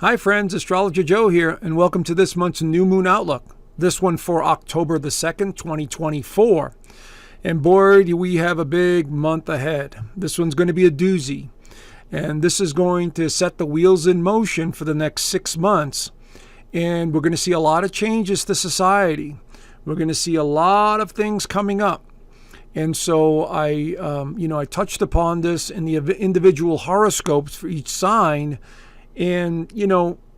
Hi friends, Astrologer Joe here, and welcome to this month's New Moon Outlook. This one for October the 2nd, 2024. And boy, we have a big month ahead. This one's going to be a doozy. And this is going to set the wheels in motion for the next 6 months. And we're going to see a lot of changes to society. We're going to see a lot of things coming up. And so I touched upon this in the individual horoscopes for each sign. And,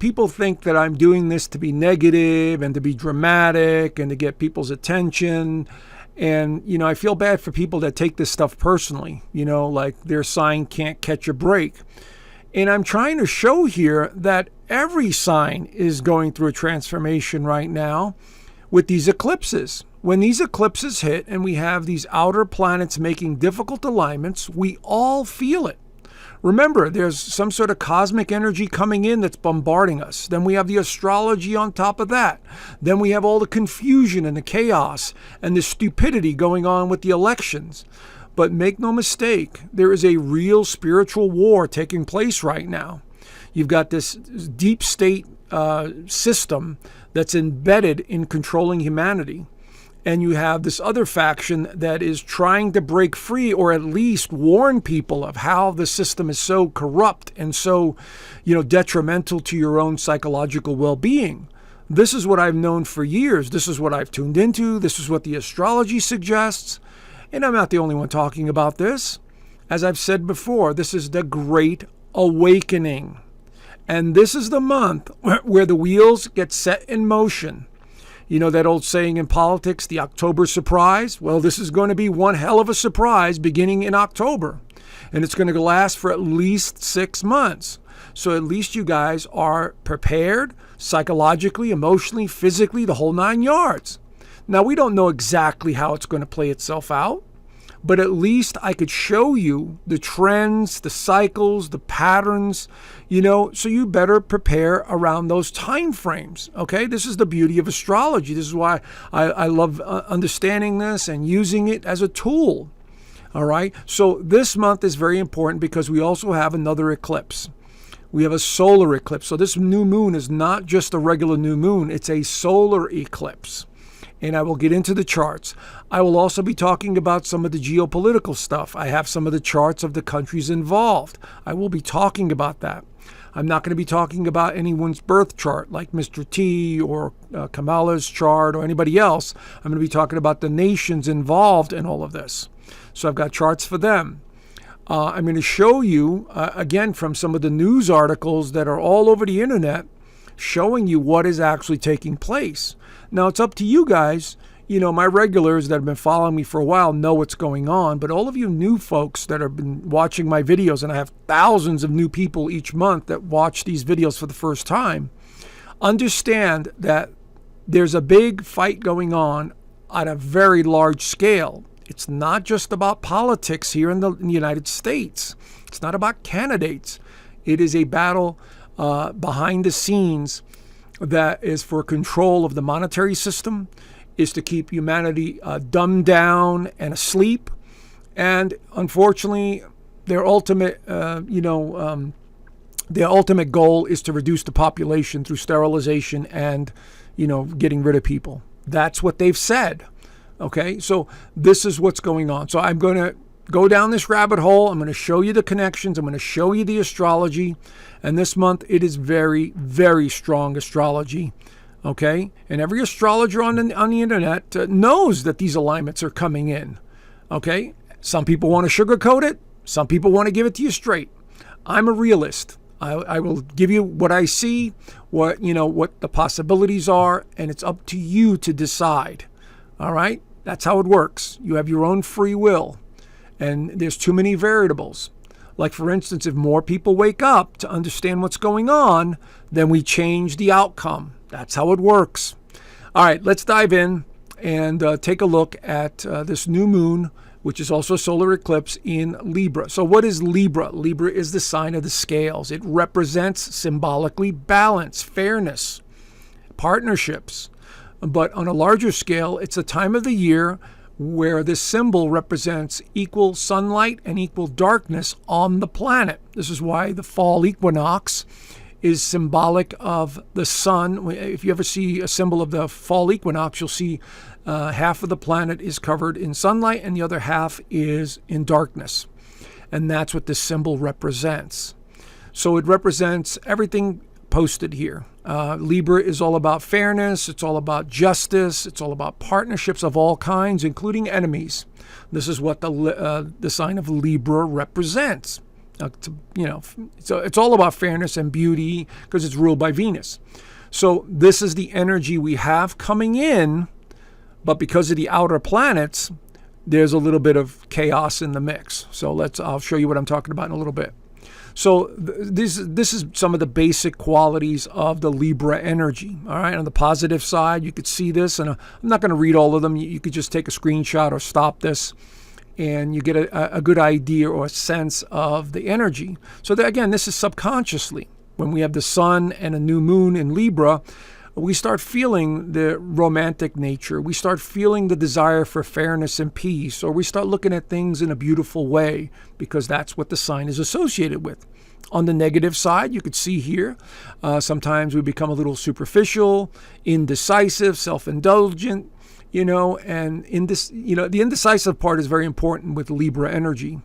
people think that I'm doing this to be negative and to be dramatic and to get people's attention. And, I feel bad for people that take this stuff personally, like their sign can't catch a break. And I'm trying to show here that every sign is going through a transformation right now with these eclipses. When these eclipses hit and we have these outer planets making difficult alignments, we all feel it. Remember, there's some sort of cosmic energy coming in that's bombarding us. Then we have the astrology on top of that. Then we have all the confusion and the chaos and the stupidity going on with the elections. But make no mistake, there is a real spiritual war taking place right now. You've got this deep state system that's embedded in controlling humanity. And you have this other faction that is trying to break free or at least warn people of how the system is so corrupt and so, detrimental to your own psychological well-being. This is what I've known for years. This is what I've tuned into. This is what the astrology suggests. And I'm not the only one talking about this. As I've said before, this is the Great Awakening. And this is the month where the wheels get set in motion. You know that old saying in politics, the October surprise? Well, this is going to be one hell of a surprise beginning in October. And it's going to last for at least 6 months. So at least you guys are prepared psychologically, emotionally, physically, the whole 9 yards. Now, we don't know exactly how it's going to play itself out. But at least I could show you the trends, the cycles, the patterns, so you better prepare around those time frames, okay? This is the beauty of astrology. This is why I love understanding this and using it as a tool, all right? So this month is very important because we also have another eclipse. We have a solar eclipse. So this new moon is not just a regular new moon. It's a solar eclipse. And I will get into the charts. I will also be talking about some of the geopolitical stuff. I have some of the charts of the countries involved. I will be talking about that. I'm not going to be talking about anyone's birth chart like Mr. T or Kamala's chart or anybody else. I'm going to be talking about the nations involved in all of this. So I've got charts for them. I'm going to show you, again, from some of the news articles that are all over the internet, showing you what is actually taking place. Now, it's up to you guys. My regulars that have been following me for a while know what's going on. But all of you new folks that have been watching my videos, and I have thousands of new people each month that watch these videos for the first time, understand that there's a big fight going on at a very large scale. It's not just about politics here in the United States. It's not about candidates. It is a battle behind the scenes that is for control of the monetary system, is to keep humanity dumbed down and asleep. And unfortunately, their ultimate goal is to reduce the population through sterilization and, getting rid of people. That's what they've said. Okay, so this is what's going on. So I'm going to go down this rabbit hole. I'm going to show you the connections. I'm going to show you the astrology. And this month, it is very, very strong astrology. Okay? And every astrologer on the internet knows that these alignments are coming in. Okay? Some people want to sugarcoat it. Some people want to give it to you straight. I'm a realist. I will give you what I see, what the possibilities are, and it's up to you to decide. All right? That's how it works. You have your own free will. And there's too many variables. Like, for instance, if more people wake up to understand what's going on, then we change the outcome. That's how it works. All right, let's dive in and take a look at this new moon, which is also a solar eclipse in Libra. So what is Libra? Libra is the sign of the scales. It represents symbolically balance, fairness, partnerships. But on a larger scale, it's a time of the year where this symbol represents equal sunlight and equal darkness on the planet. This is why the fall equinox is symbolic of the sun. If you ever see a symbol of the fall equinox, you'll see half of the planet is covered in sunlight and the other half is in darkness. And that's what this symbol represents. So it represents everything posted here. Libra is all about fairness. It's all about justice. It's all about partnerships of all kinds, including enemies. This is what the sign of Libra represents. So it's all about fairness and beauty because it's ruled by Venus. So this is the energy we have coming in, but because of the outer planets, there's a little bit of chaos in the mix. So I'll show you what I'm talking about in a little bit. So this is some of the basic qualities of the Libra energy. All right, on the positive side, you could see this, and I'm not going to read all of them. You could just take a screenshot or stop this, and you get a good idea or a sense of the energy. So again, this is subconsciously. When we have the sun and a new moon in Libra, we start feeling the romantic nature. We start feeling the desire for fairness and peace, or we start looking at things in a beautiful way because that's what the sign is associated with. On the negative side, you could see here, sometimes we become a little superficial, indecisive, self-indulgent, and the indecisive part is very important with Libra energy,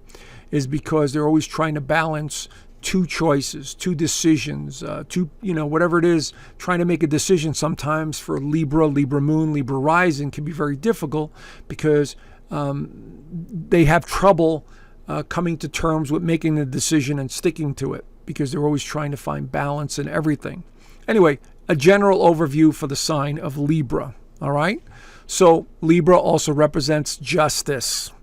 is because they're always trying to balance two choices, two decisions, whatever it is, trying to make a decision sometimes for Libra moon, Libra rising can be very difficult because they have trouble coming to terms with making the decision and sticking to it because they're always trying to find balance in everything. Anyway, a general overview for the sign of Libra, all right? So Libra also represents justice,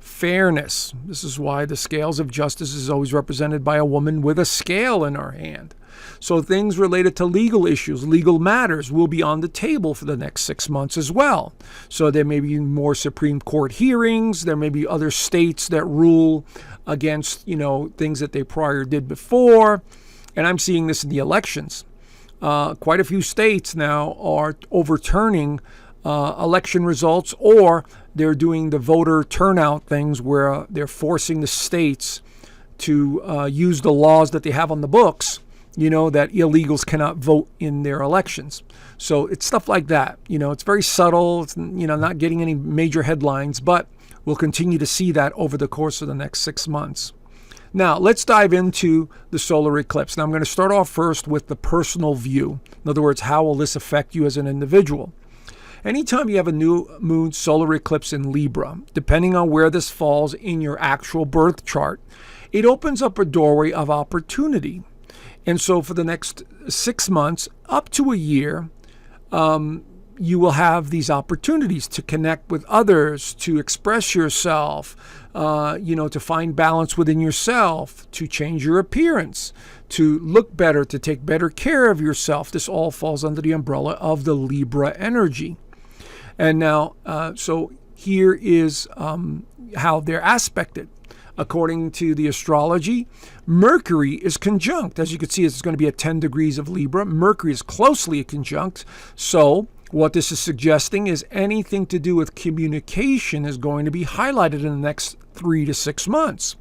fairness. This is why the scales of justice is always represented by a woman with a scale in her hand. So things related to legal issues, legal matters will be on the table for the next 6 months as well. So there may be more Supreme Court hearings. There may be other states that rule against, things that they prior did before. And I'm seeing this in the elections. Quite a few states now are overturning election results, or they're doing the voter turnout things where they're forcing the states to use the laws that they have on the books, that illegals cannot vote in their elections. So it's stuff like that. It's very subtle. It's, not getting any major headlines, but we'll continue to see that over the course of the next 6 months. Now, let's dive into the solar eclipse. Now, I'm going to start off first with the personal view. In other words, how will this affect you as an individual? Anytime you have a new moon solar eclipse in Libra, depending on where this falls in your actual birth chart, it opens up a doorway of opportunity. And so for the next 6 months, up to a year, you will have these opportunities to connect with others, to express yourself, to find balance within yourself, to change your appearance, to look better, to take better care of yourself. This all falls under the umbrella of the Libra energy. And now, so here is how they're aspected. According to the astrology, Mercury is conjunct. As you can see, it's going to be at 10 degrees of Libra. Mercury is closely conjunct. So what this is suggesting is anything to do with communication is going to be highlighted in the next 3 to 6 months.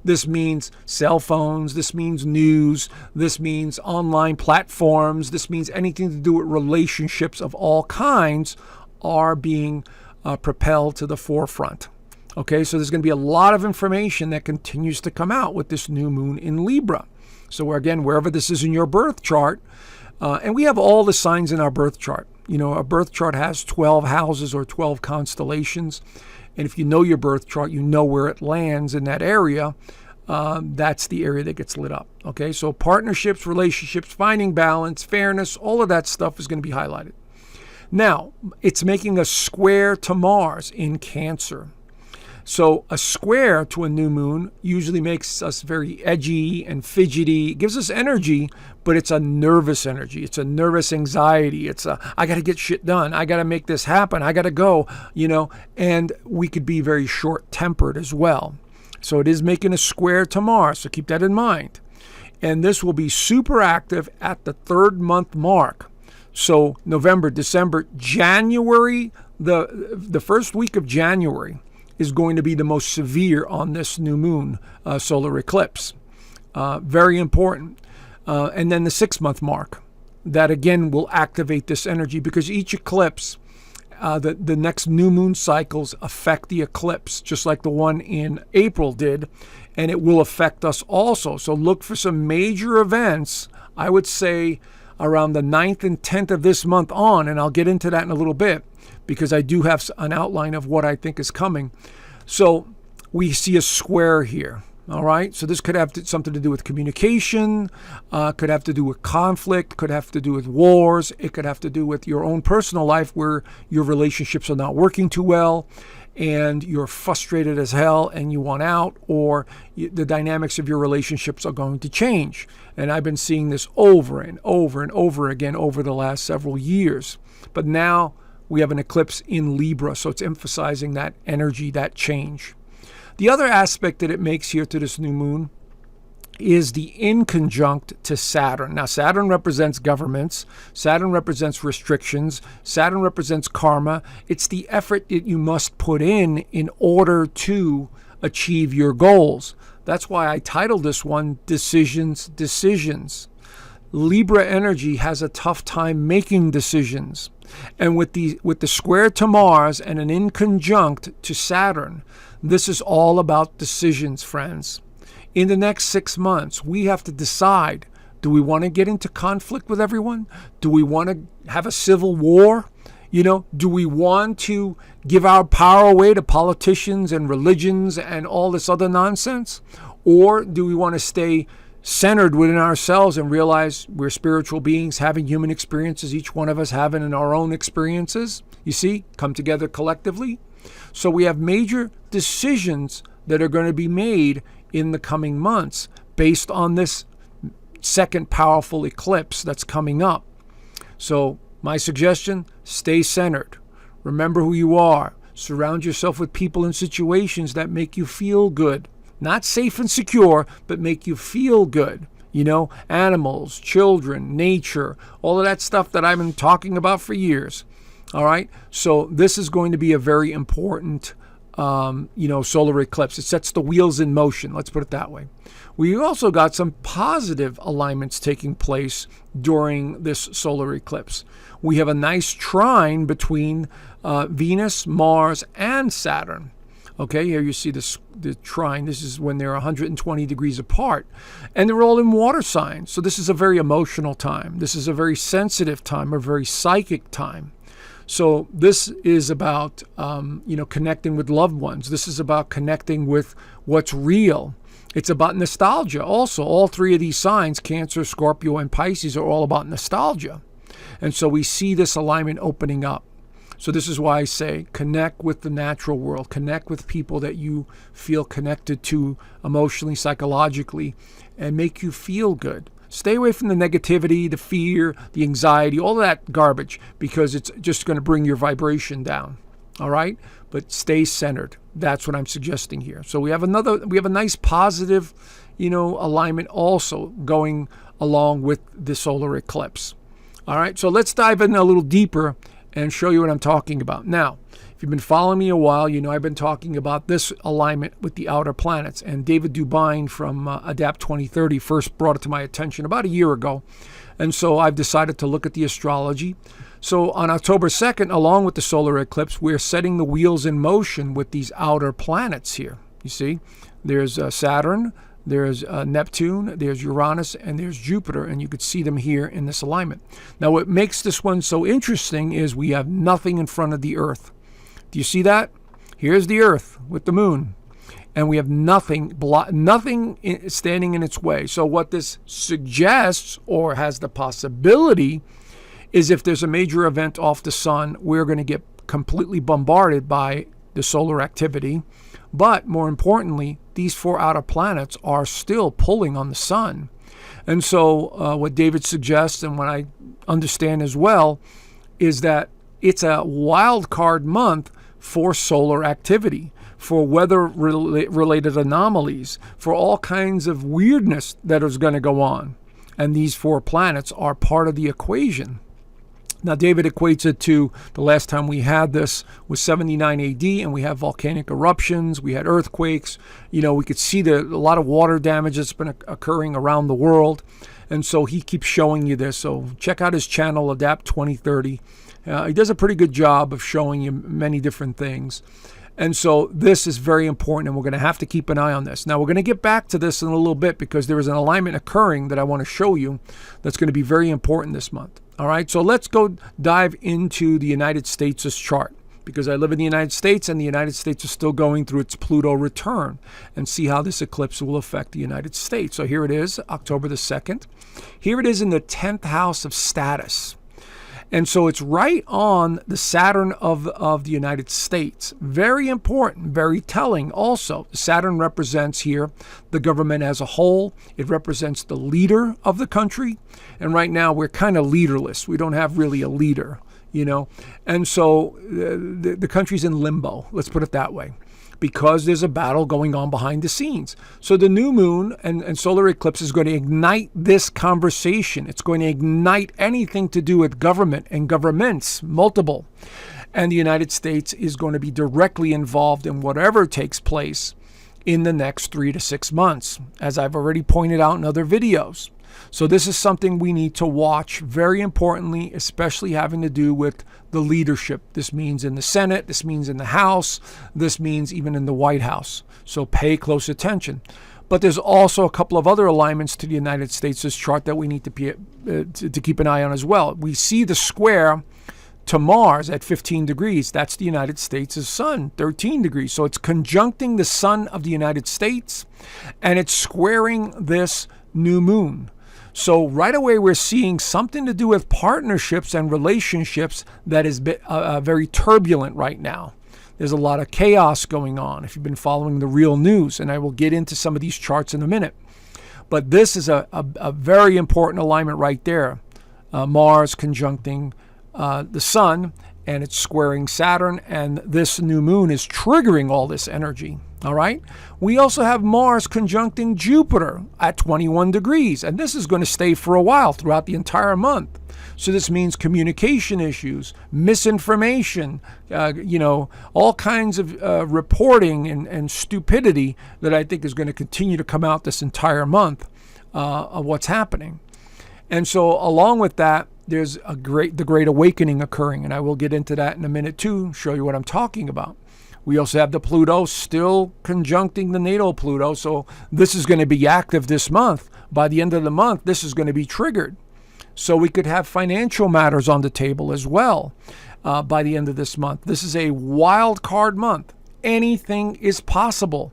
This means cell phones. This means news. This means online platforms. This means anything to do with relationships of all kinds are being propelled to the forefront. Okay, so there's going to be a lot of information that continues to come out with this new moon in Libra. So again, wherever this is in your birth chart, and we have all the signs in our birth chart. A birth chart has 12 houses or 12 constellations. And if you know your birth chart, you know where it lands in that area. That's the area that gets lit up. Okay, so partnerships, relationships, finding balance, fairness, all of that stuff is going to be highlighted. Now, it's making a square to Mars in Cancer. So a square to a new moon usually makes us very edgy and fidgety. It gives us energy, but it's a nervous energy. It's a nervous anxiety. It's I got to get shit done. I got to make this happen. I got to go, and we could be very short-tempered as well. So it is making a square to Mars. So keep that in mind. And this will be super active at the 3rd month mark. So November, December, January, the first week of January is going to be the most severe on this new moon solar eclipse. Very important. and then the 6-month mark. That again will activate this energy, because each eclipse, the next new moon cycles affect the eclipse, just like the one in April did, and it will affect us also. So look for some major events, I would say around the 9th and 10th of this month on, and I'll get into that in a little bit, because I do have an outline of what I think is coming. So we see a square here. All right, so this could have something to do with communication, could have to do with conflict, could have to do with wars. It could have to do with your own personal life, where your relationships are not working too well and you're frustrated as hell and you want out, or the dynamics of your relationships are going to change. And I've been seeing this over and over and over again over the last several years. But now we have an eclipse in Libra, so it's emphasizing that energy, that change. The other aspect that it makes here to this new moon is the inconjunct to Saturn. Now, Saturn represents governments. Saturn represents restrictions. Saturn represents karma. It's the effort that you must put in order to achieve your goals. That's why I titled this one Decisions, Decisions. Libra energy has a tough time making decisions. And with the square to Mars and an inconjunct to Saturn, this is all about decisions, friends. In the next 6 months, we have to decide, do we want to get into conflict with everyone? Do we want to have a civil war? Do we want to give our power away to politicians and religions and all this other nonsense? Or do we want to stay centered within ourselves and realize we're spiritual beings having human experiences, each one of us having in our own experiences? You see, come together collectively. So we have major decisions that are going to be made in the coming months based on this second powerful eclipse that's coming up. So my suggestion, stay centered. Remember who you are. Surround yourself with people and situations that make you feel good. Not safe and secure, but make you feel good. Animals, children, nature, all of that stuff that I've been talking about for years. All right. So this is going to be a very important, solar eclipse. It sets the wheels in motion. Let's put it that way. We also got some positive alignments taking place during this solar eclipse. We have a nice trine between Venus, Mars, and Saturn. Okay, here you see the trine. This is when they're 120 degrees apart. And they're all in water signs. So this is a very emotional time. This is a very sensitive time, a very psychic time. So this is about, connecting with loved ones. This is about connecting with what's real. It's about nostalgia. Also, all three of these signs, Cancer, Scorpio, and Pisces, are all about nostalgia. And so we see this alignment opening up. So this is why I say connect with the natural world. Connect with people that you feel connected to emotionally, psychologically, and make you feel good. Stay away from the negativity, the fear, the anxiety, all of that garbage, because it's just going to bring your vibration down. All right? But stay centered. That's what I'm suggesting here. So we have a nice positive, alignment also going along with the solar eclipse. All right? So let's dive in a little deeper and show you what I'm talking about. Now, if you've been following me a while, I've been talking about this alignment with the outer planets. And David Dubine from Adapt 2030 first brought it to my attention about a year ago. And so I've decided to look at the astrology. So on October 2nd, along with the solar eclipse, we're setting the wheels in motion with these outer planets here. You see, there's Saturn, there's Neptune, there's Uranus, and there's Jupiter, and you could see them here in this alignment. Now, what makes this one so interesting is we have nothing in front of the Earth. Do you see that? Here's the Earth with the moon, and we have nothing standing in its way. So what this suggests, or has the possibility, is if there's a major event off the sun, we're going to get completely bombarded by the solar activity. But more importantly, these four outer planets are still pulling on the sun. And so what David suggests, and what I understand as well, is that it's a wild card month for solar activity, for weather-related anomalies, for all kinds of weirdness that is going to go on. And these four planets are part of the equation. Now, David equates it to the last time we had this was 79 AD, and we have volcanic eruptions, we had earthquakes. We could see a lot of water damage that's been occurring around the world. And so he keeps showing you this. So check out his channel, Adapt 2030. He does a pretty good job of showing you many different things. And so this is very important, and we're going to have to keep an eye on this. Now, we're going to get back to this in a little bit because there is an alignment occurring that I want to show you that's going to be very important this month. All right, so let's go dive into the United States' chart, because I live in the United States, and the United States is still going through its Pluto return, and see how this eclipse will affect the United States. So here it is, October the 2nd. Here it is in the 10th house of status. And so it's right on the Saturn of the United States. Very important, very telling also. Saturn represents here the government as a whole. It represents the leader of the country. And right now we're kind of leaderless. We don't have really a leader, you know. And so the country's in limbo, let's put it that way, because there's a battle going on behind the scenes. So the new moon and solar eclipse is going to ignite this conversation. It's going to ignite anything to do with government and governments, multiple. And the United States is going to be directly involved in whatever takes place in the next 3 to 6 months, as I've already pointed out in other videos. So this is something we need to watch very importantly, especially having to do with the leadership. This means in the Senate, this means in the House, this means even in the White House. So pay close attention. But there's also a couple of other alignments to the United States' chart that we need to keep an eye on as well. We see the square to Mars at 15 degrees. That's the United States' sun, 13 degrees. So it's conjuncting the sun of the United States, and it's squaring this new moon. So right away, we're seeing something to do with partnerships and relationships that is very turbulent right now. There's a lot of chaos going on if you've been following the real news, and I will get into some of these charts in a minute. But this is a very important alignment right there. Mars conjuncting the sun, and it's squaring Saturn, and this new moon is triggering all this energy. All right. We also have Mars conjuncting Jupiter at 21 degrees, and this is going to stay for a while throughout the entire month. So this means communication issues, misinformation, all kinds of reporting and stupidity that I think is going to continue to come out this entire month of what's happening. And so along with that, there's the Great Awakening occurring, and I will get into that in a minute too, show you what I'm talking about. We also have the Pluto still conjuncting the NATO Pluto, so this is going to be active this month. By the end of the month, this is going to be triggered. So we could have financial matters on the table as well by the end of this month. This is a wild card month. Anything is possible.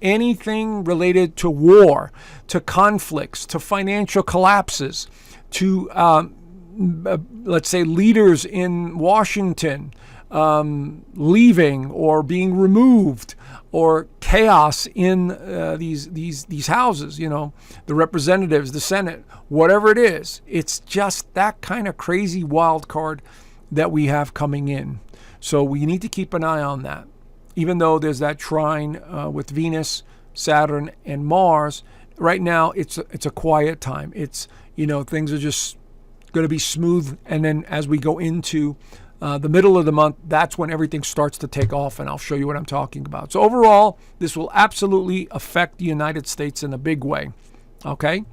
Anything related to war, to conflicts, to financial collapses, to, let's say, leaders in Washington leaving or being removed, or chaos in these houses, the representatives, the Senate, whatever it is. It's just that kind of crazy wild card that we have coming in. So we need to keep an eye on that. Even though there's that trine with Venus, Saturn, and Mars, right now it's a quiet time. It's, things are just going to be smooth. And then as we go into the middle of the month, that's when everything starts to take off, and I'll show you what I'm talking about. So overall, this will absolutely affect the United States in a big way. Okay?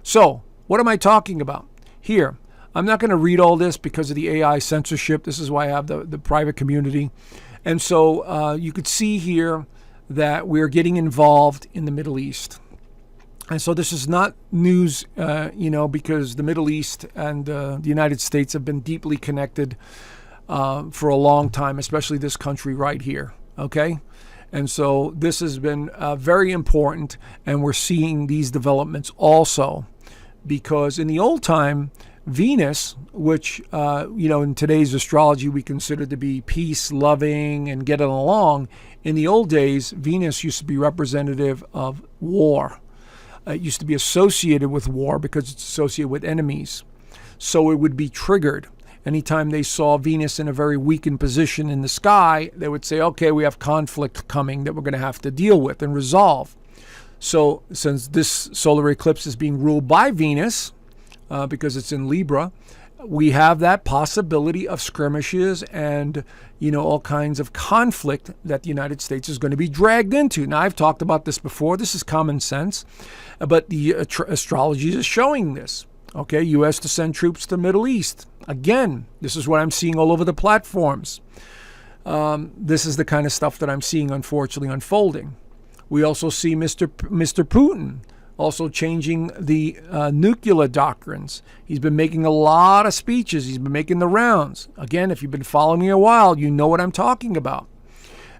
So what am I talking about here? I'm not going to read all this because of the AI censorship. This is why I have the private community. And so you could see here that we're getting involved in the Middle East. And so this is not news, because the Middle East and the United States have been deeply connected for a long time, especially this country right here, okay? And so this has been very important, and we're seeing these developments also because in the old time, Venus, which, in today's astrology we consider to be peace, loving, and getting along, in the old days, Venus used to be representative of war. It used to be associated with war because it's associated with enemies. So it would be triggered. Anytime they saw Venus in a very weakened position in the sky, they would say, okay, we have conflict coming that we're going to have to deal with and resolve. So since this solar eclipse is being ruled by Venus, because it's in Libra, we have that possibility of skirmishes and, all kinds of conflict that the United States is going to be dragged into. Now, I've talked about this before. This is common sense, but the astrology is showing this. Okay, U.S. to send troops to the Middle East. Again, this is what I'm seeing all over the platforms. This is the kind of stuff that I'm seeing, unfortunately, unfolding. We also see Mr. Putin also changing the nuclear doctrines. He's been making a lot of speeches. He's been making the rounds. Again, if you've been following me a while, you know what I'm talking about.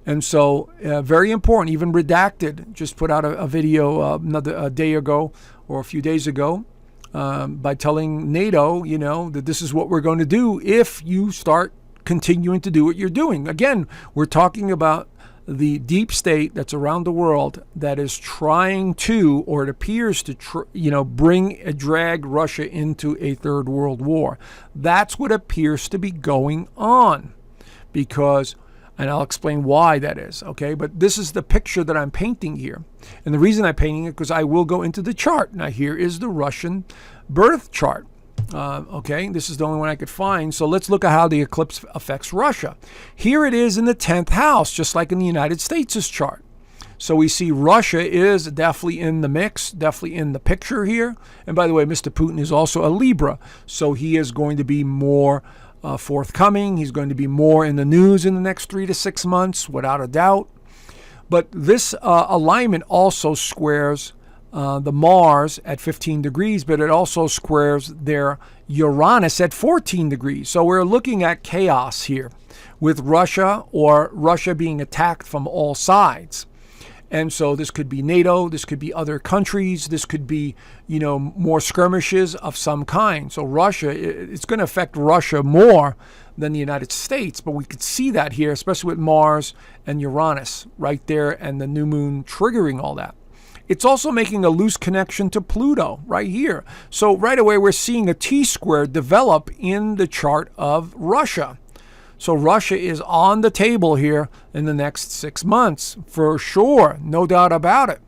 And so, very important. Even Redacted just put out a video a day ago or a few days ago by telling NATO, that this is what we're going to do if you start continuing to do what you're doing. Again, we're talking about the deep state that's around the world that is trying to, or it appears to, drag Russia into a third world war. That's what appears to be going on, because, and I'll explain why that is, okay? But this is the picture that I'm painting here. And the reason I'm painting it, because I will go into the chart. Now, here is the Russian birth chart. Okay, this is the only one I could find. So let's look at how the eclipse affects Russia. Here it is in the 10th house, just like in the United States' chart. So we see Russia is definitely in the mix, definitely in the picture here. And by the way, Mr. Putin is also a Libra, so he is going to be more forthcoming. He's going to be more in the news in the next 3 to 6 months, without a doubt. But this alignment also squares the Mars at 15 degrees, but it also squares their Uranus at 14 degrees. So we're looking at chaos here with Russia, or Russia being attacked from all sides. And so this could be NATO, this could be other countries, this could be, more skirmishes of some kind. So Russia, it's going to affect Russia more than the United States, but we could see that here, especially with Mars and Uranus right there, and the new moon triggering all that. It's also making a loose connection to Pluto right here. So right away, we're seeing a T-square develop in the chart of Russia. So Russia is on the table here in the next 6 months, for sure, no doubt about it.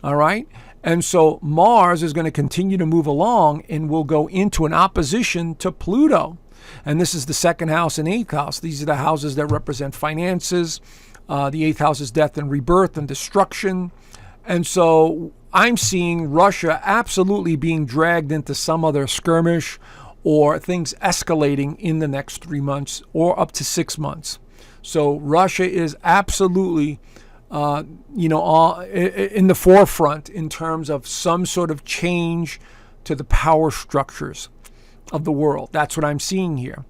All right? And so Mars is going to continue to move along and will go into an opposition to Pluto. And this is the 2nd house and 8th house. These are the houses that represent finances. The 8th house is death and rebirth and destruction. And so I'm seeing Russia absolutely being dragged into some other skirmish, or things escalating in the next 3 months or up to 6 months. So Russia is absolutely, in the forefront in terms of some sort of change to the power structures of the world. That's what I'm seeing here.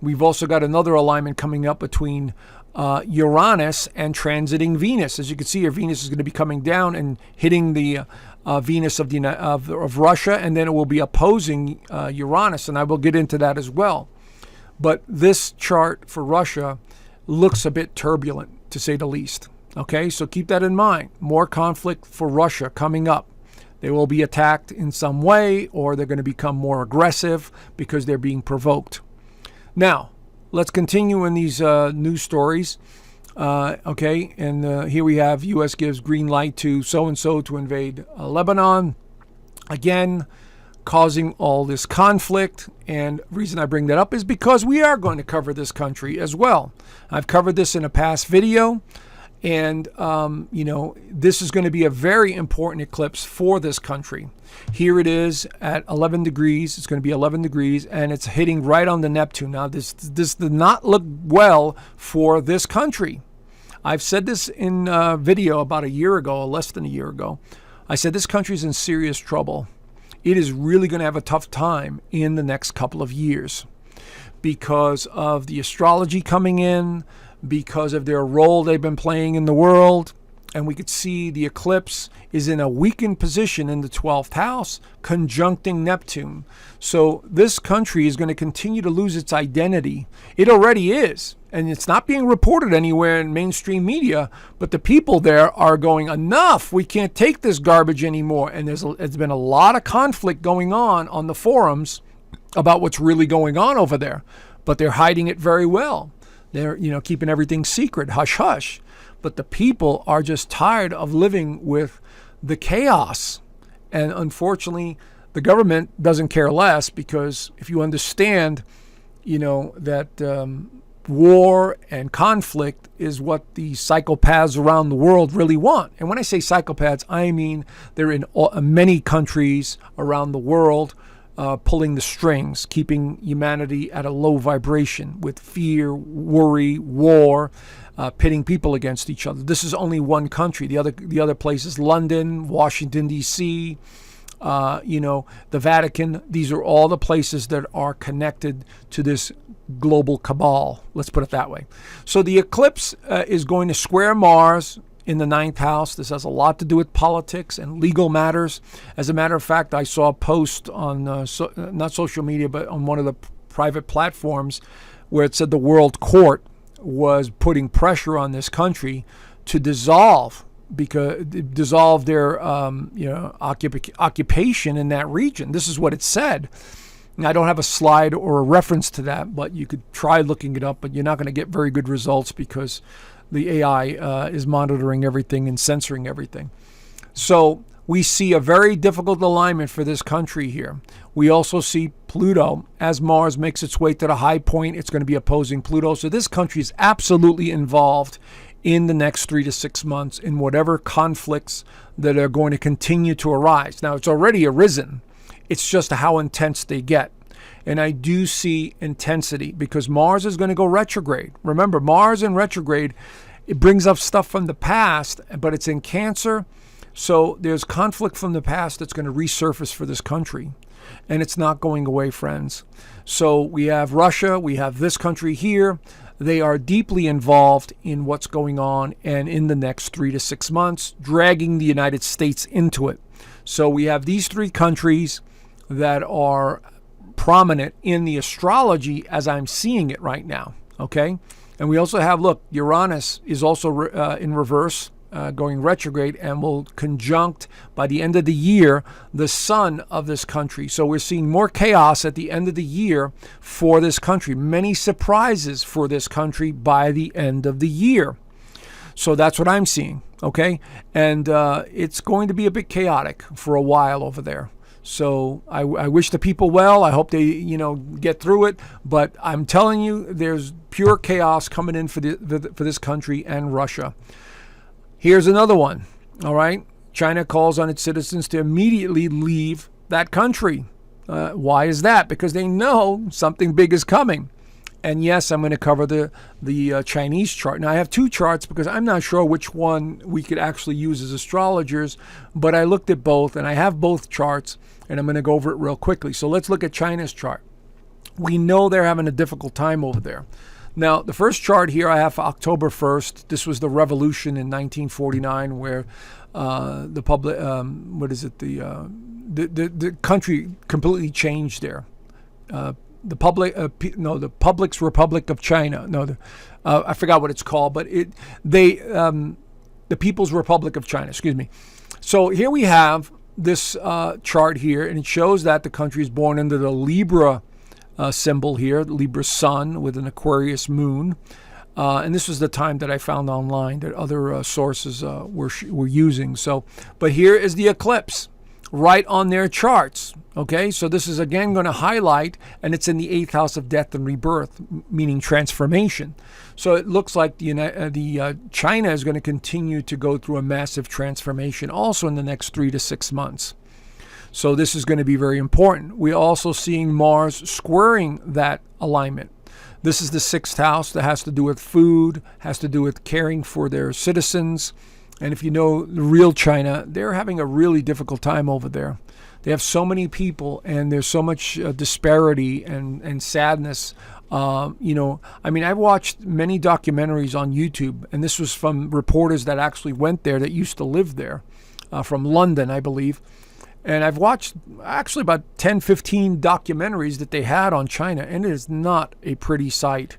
We've also got another alignment coming up between Uranus and transiting Venus. As you can see here, Venus is going to be coming down and hitting the Venus of Russia, and then it will be opposing Uranus, and I will get into that as well. But this chart for Russia looks a bit turbulent, to say the least. Okay, so keep that in mind. More conflict for Russia coming up. They will be attacked in some way, or they're going to become more aggressive because they're being provoked. Now, let's continue in these news stories. Okay, and here we have U.S. gives green light to so-and-so to invade Lebanon. Again, causing all this conflict. And the reason I bring that up is because we are going to cover this country as well. I've covered this in a past video. And, this is going to be a very important eclipse for this country. Here it is at 11 degrees. It's going to be 11 degrees, and it's hitting right on the Neptune. Now, this did not look well for this country. I've said this in a video about a year ago, or less than a year ago. I said this country is in serious trouble. It is really going to have a tough time in the next couple of years because of the astrology coming in, because of their role they've been playing in the world. And we could see the eclipse is in a weakened position in the 12th house, conjuncting Neptune. So this country is going to continue to lose its identity. It already is. And it's not being reported anywhere in mainstream media, but the people there are going, enough, we can't take this garbage anymore. And there's been a lot of conflict going on the forums about what's really going on over there. But they're hiding it very well. They're, keeping everything secret, hush, hush. But the people are just tired of living with the chaos. And unfortunately, the government doesn't care less, because if you understand, that war and conflict is what the psychopaths around the world really want. And when I say psychopaths, I mean they're in many countries around the world, pulling the strings, keeping humanity at a low vibration with fear, worry, war, pitting people against each other. This is only one country. The other places, London, Washington, D.C., the Vatican. These are all the places that are connected to this global cabal. Let's put it that way. So the eclipse is going to square Mars in the 9th house. This has a lot to do with politics and legal matters. As a matter of fact, I saw a post on not social media, but on one of the private platforms, where it said the World Court was putting pressure on this country to dissolve their occupation in that region. This is what it said. Now, I don't have a slide or a reference to that, but you could try looking it up, but you're not going to get very good results because the AI is monitoring everything and censoring everything. So we see a very difficult alignment for this country here. We also see Pluto, as Mars makes its way to the high point, it's going to be opposing Pluto. So this country is absolutely involved in the next 3 to 6 months in whatever conflicts that are going to continue to arise. Now, it's already arisen. It's just how intense they get. And I do see intensity because Mars is going to go retrograde. Remember, Mars in retrograde, it brings up stuff from the past, but it's in Cancer. So there's conflict from the past that's going to resurface for this country. And it's not going away, friends. So we have Russia, we have this country here. They are deeply involved in what's going on and in the next 3 to 6 months, dragging the United States into it. So we have these 3 countries that are prominent in the astrology as I'm seeing it right now, okay? And we also have, look, Uranus is also in reverse, going retrograde, and will conjunct by the end of the year the sun of this country. So we're seeing more chaos at the end of the year for this country. Many surprises for this country by the end of the year. So that's what I'm seeing, okay? And it's going to be a bit chaotic for a while over there. So I wish the people well. I hope they, get through it. But I'm telling you, there's pure chaos coming in for this country and Russia. Here's another one, all right? China calls on its citizens to immediately leave that country. Why is that? Because they know something big is coming. And yes, I'm going to cover the Chinese chart. Now, I have 2 charts because I'm not sure which one we could actually use as astrologers, but I looked at both, and I have both charts, and I'm going to go over it real quickly. So let's look at China's chart. We know they're having a difficult time over there. Now, the first chart here I have for October 1st. This was the revolution in 1949 where the public, the country completely changed there. The Public's Republic of China. I forgot what it's called, but the People's Republic of China, excuse me. So here we have this chart here, and it shows that the country is born under the Libra symbol here, the Libra sun with an Aquarius moon. And this was the time that I found online that other sources were using. So, but here is the eclipse right on their charts. Okay, so this is again going to highlight, and it's in the 8th house of death and rebirth, meaning transformation. So it looks like China is going to continue to go through a massive transformation also in the next 3 to 6 months. So this is going to be very important. We're also seeing Mars squaring that alignment. This is the 6th house that has to do with food, has to do with caring for their citizens. And if you know the real China, they're having a really difficult time over there. They have so many people, and there's so much disparity and sadness. I've watched many documentaries on YouTube, and this was from reporters that actually went there that used to live there, from London, I believe. And I've watched actually about 10, 15 documentaries that they had on China, and it is not a pretty sight.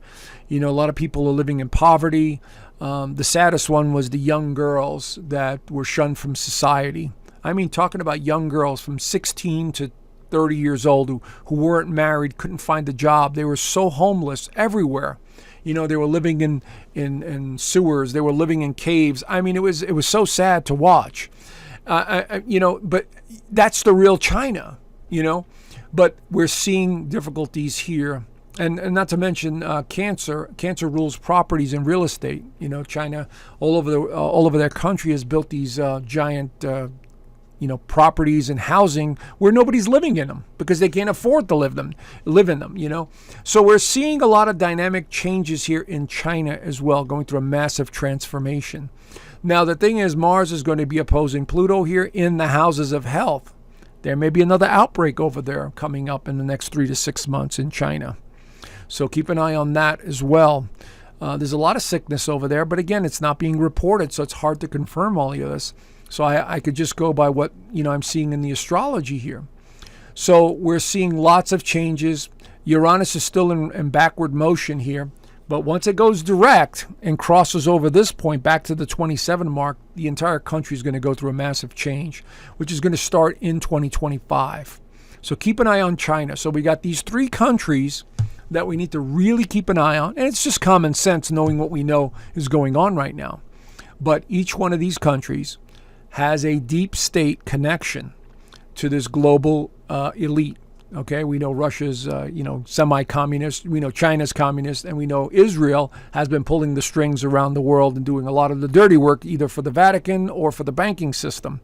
A lot of people are living in poverty. The saddest one was the young girls that were shunned from society. I mean, talking about young girls from 16 to 30 years old who weren't married, couldn't find a job. They were so homeless everywhere. They were living in sewers. They were living in caves. I mean, it was so sad to watch. But that's the real China. But we're seeing difficulties here. And not to mention cancer. Cancer rules properties and real estate. China all over their country has built these giant properties and housing where nobody's living in them because they can't afford to live in them. So we're seeing a lot of dynamic changes here in China as well, going through a massive transformation. Now the thing is, Mars is going to be opposing Pluto here in the houses of health. There may be another outbreak over there coming up in the next 3 to 6 months in China. So keep an eye on that as well. There's a lot of sickness over there, but again, it's not being reported, so it's hard to confirm all of this. So I could just go by what I'm seeing in the astrology here. So we're seeing lots of changes. Uranus is still in backward motion here, but once it goes direct and crosses over this point back to the 27 mark, the entire country is going to go through a massive change, which is going to start in 2025. So keep an eye on China. So we got these 3 countries that we need to really keep an eye on. And it's just common sense knowing what we know is going on right now. But each one of these countries has a deep state connection to this global elite. Okay, we know Russia's, semi-communist. We know China's communist. And we know Israel has been pulling the strings around the world and doing a lot of the dirty work, either for the Vatican or for the banking system.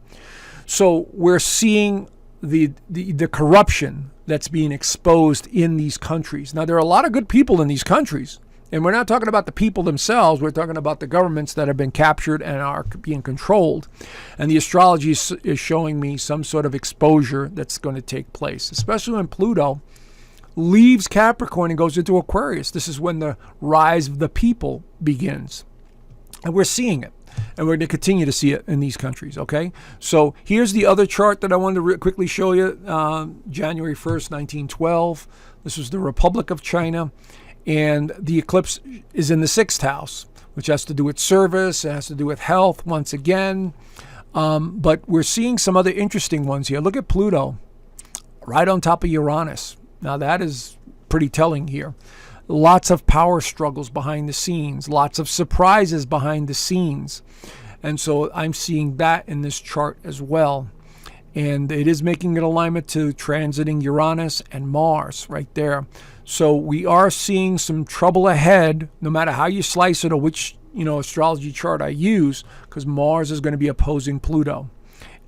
So we're seeing the corruption that's being exposed in these countries. Now, there are a lot of good people in these countries, and we're not talking about the people themselves. We're talking about the governments that have been captured and are being controlled. And the astrology is showing me some sort of exposure that's going to take place, especially when Pluto leaves Capricorn and goes into Aquarius. This is when the rise of the people begins. And we're seeing it. And we're going to continue to see it in these countries, okay? So here's the other chart that I wanted to quickly show you. January 1st, 1912. This was the Republic of China. And the eclipse is in the 6th house, which has to do with service. It has to do with health once again. But we're seeing some other interesting ones here. Look at Pluto right on top of Uranus. Now that is pretty telling here. Lots of power struggles behind the scenes, lots of surprises behind the scenes. And so I'm seeing that in this chart as well. And it is making an alignment to transiting Uranus and Mars right there. So we are seeing some trouble ahead, no matter how you slice it or which astrology chart I use, because Mars is going to be opposing Pluto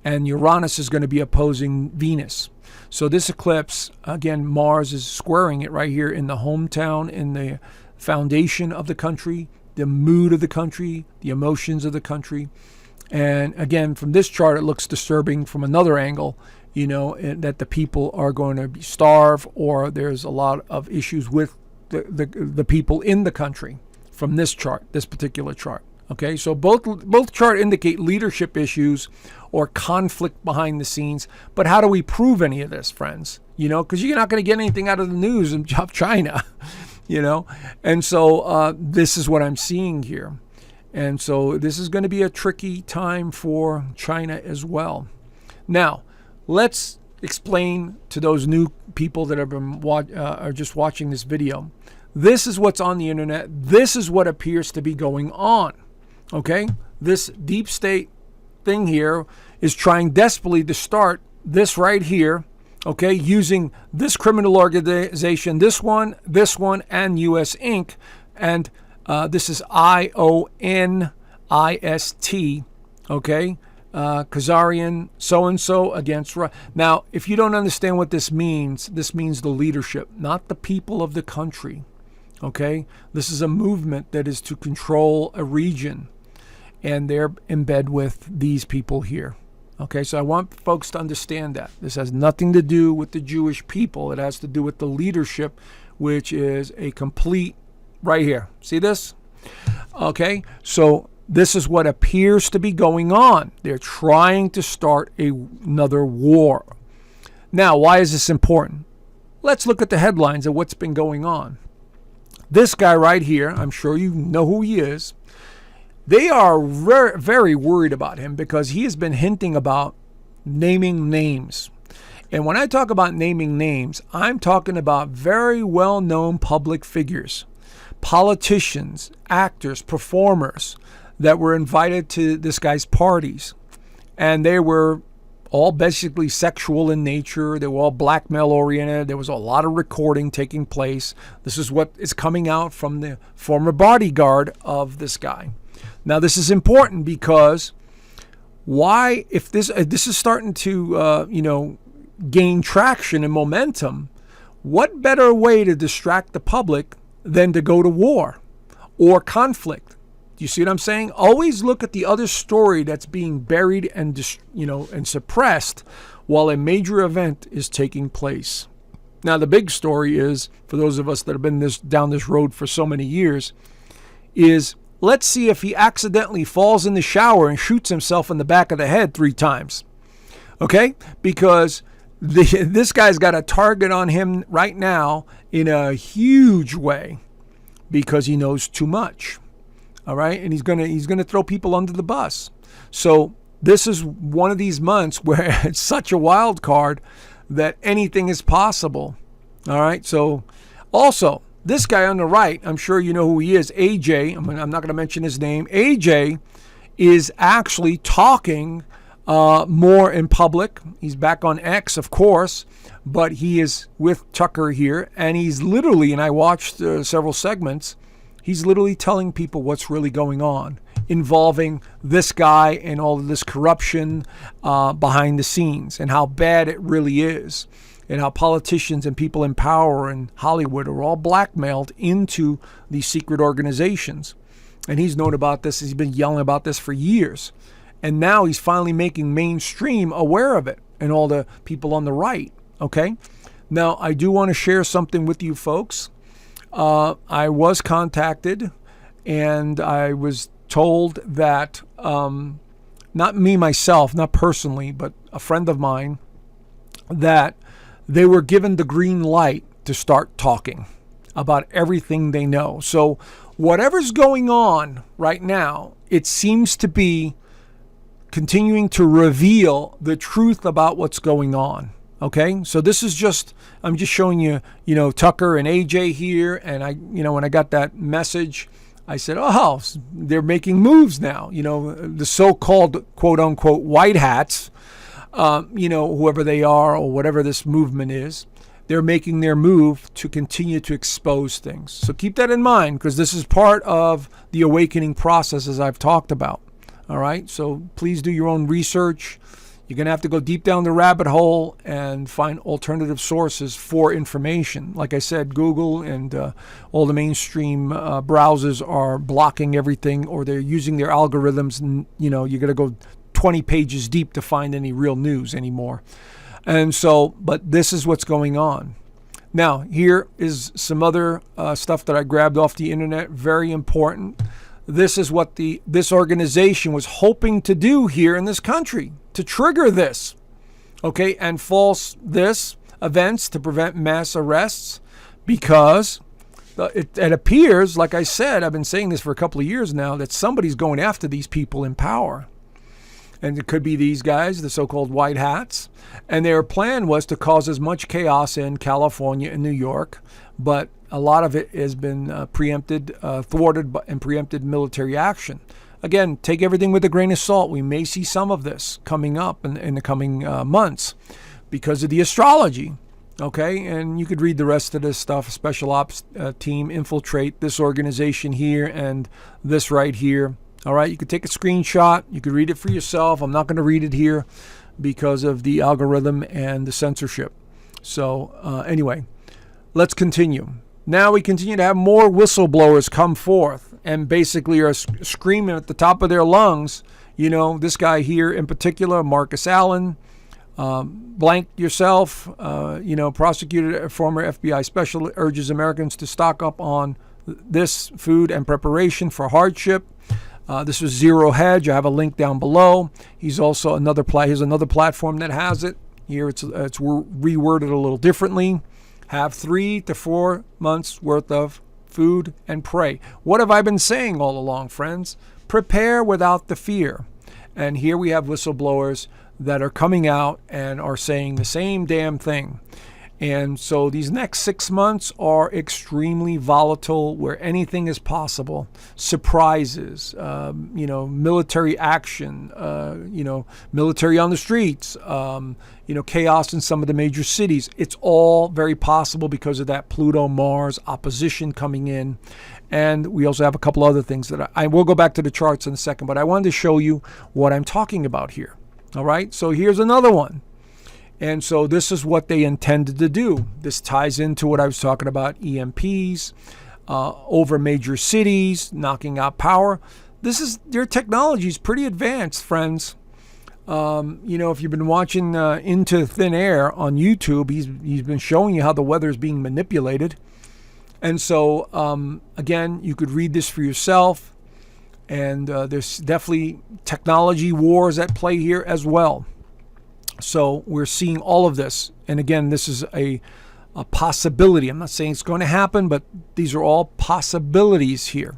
and Uranus is going to be opposing Venus. So this eclipse, again, Mars is squaring it right here in the hometown, in the foundation of the country, the mood of the country, the emotions of the country. And again, from this chart, it looks disturbing from another angle, that the people are going to starve, or there's a lot of issues with the people in the country from this chart, this particular chart. Okay, so both charts indicate leadership issues or conflict behind the scenes. But how do we prove any of this, friends? Because you're not going to get anything out of the news of China, And so this is what I'm seeing here. And so this is going to be a tricky time for China as well. Now, let's explain to those new people that have been are just watching this video. This is what's on the internet. This is what appears to be going on. Okay, this deep state thing here is trying desperately to start this right here, okay, using this criminal organization, this one, and U.S. Inc. And this is IONIST, okay, Khazarian so-and-so against Russia. Now, if you don't understand what this means the leadership, not the people of the country, okay? This is a movement that is to control a region. And they're in bed with these people here. Okay, so I want folks to understand that. This has nothing to do with the Jewish people. It has to do with the leadership, which is a complete, right here. See this? Okay, so this is what appears to be going on. They're trying to start another war. Now, why is this important? Let's look at the headlines of what's been going on. This guy right here, I'm sure you know who he is. They are very worried about him because he has been hinting about naming names. And when I talk about naming names, I'm talking about very well-known public figures, politicians, actors, performers that were invited to this guy's parties. And they were all basically sexual in nature. They were all blackmail oriented. There was a lot of recording taking place. This is what is coming out from the former bodyguard of this guy. Now, this is important because why, if this is starting to gain traction and momentum, what better way to distract the public than to go to war or conflict? Do you see what I'm saying? Always look at the other story that's being buried and suppressed while a major event is taking place. Now, the big story is, for those of us that have been down this road for so many years, is let's see if he accidentally falls in the shower and shoots himself in the back of the head 3 times. Okay? Because this guy's got a target on him right now in a huge way because he knows too much. All right? And he's gonna throw people under the bus. So this is one of these months where it's such a wild card that anything is possible. All right? So also, this guy on the right, I'm sure you know who he is, AJ. I'm not going to mention his name. AJ is actually talking more in public. He's back on X, of course, but he is with Tucker here, and he's literally, and I watched several segments, he's literally telling people what's really going on involving this guy and all of this corruption behind the scenes and how bad it really is, and how politicians and people in power in Hollywood are all blackmailed into these secret organizations. And he's known about this. He's been yelling about this for years. And now he's finally making mainstream aware of it and all the people on the right. Okay? Now, I do want to share something with you folks. I was contacted and I was told that, not me myself, not personally, but a friend of mine, that they were given the green light to start talking about everything they know. So whatever's going on right now, it seems to be continuing to reveal the truth about what's going on. Okay, so this is I'm just showing you, Tucker and AJ here. And when I got that message, I said, oh, they're making moves now. The so-called quote unquote white hats, whoever they are or whatever this movement is, they're making their move to continue to expose things. So keep that in mind, because this is part of the awakening process, as I've talked about. All right. So please do your own research. You're going to have to go deep down the rabbit hole and find alternative sources for information. Like I said, Google and all the mainstream browsers are blocking everything, or they're using their algorithms. And, you're going to go 20 pages deep to find any real news anymore. And so, but this is what's going on. Now, here is some other stuff that I grabbed off the internet. Very important. This is what this organization was hoping to do here in this country, to trigger this, okay, and false events to prevent mass arrests, because it appears, like I said, I've been saying this for a couple of years now, that somebody's going after these people in power. And it could be these guys, the so-called white hats. And their plan was to cause as much chaos in California and New York, but a lot of it has been thwarted and preempted military action. Again, take everything with a grain of salt. We may see some of this coming up in the coming months because of the astrology. Okay, and you could read the rest of this stuff. Special ops team infiltrate this organization here and this right here. All right, you could take a screenshot. You could read it for yourself. I'm not going to read it here because of the algorithm and the censorship. So anyway, let's continue. Now we continue to have more whistleblowers come forth and basically are screaming at the top of their lungs. This guy here in particular, Marcus Allen, blank yourself, prosecuted former FBI special, urges Americans to stock up on this food and preparation for hardship. This was Zero Hedge. I have a link down below. He's also here's another platform that has it. Here it's reworded a little differently. Have 3 to 4 months worth of food and pray. What have I been saying all along, friends? Prepare without the fear. And here we have whistleblowers that are coming out and are saying the same damn thing. And so these next 6 months are extremely volatile, where anything is possible. Surprises, military action, military on the streets, chaos in some of the major cities. It's all very possible because of that Pluto-Mars opposition coming in. And we also have a couple other things that I will go back to the charts in a second, but I wanted to show you what I'm talking about here. All right, so here's another one. And so this is what they intended to do. This ties into what I was talking about, EMPs, over major cities, knocking out power. Their technology is pretty advanced, friends. If you've been watching Into Thin Air on YouTube, he's been showing you how the weather is being manipulated. And so, again, you could read this for yourself. And there's definitely technology wars at play here as well. So we're seeing all of this. And again, this is a possibility. I'm not saying it's going to happen, but these are all possibilities here.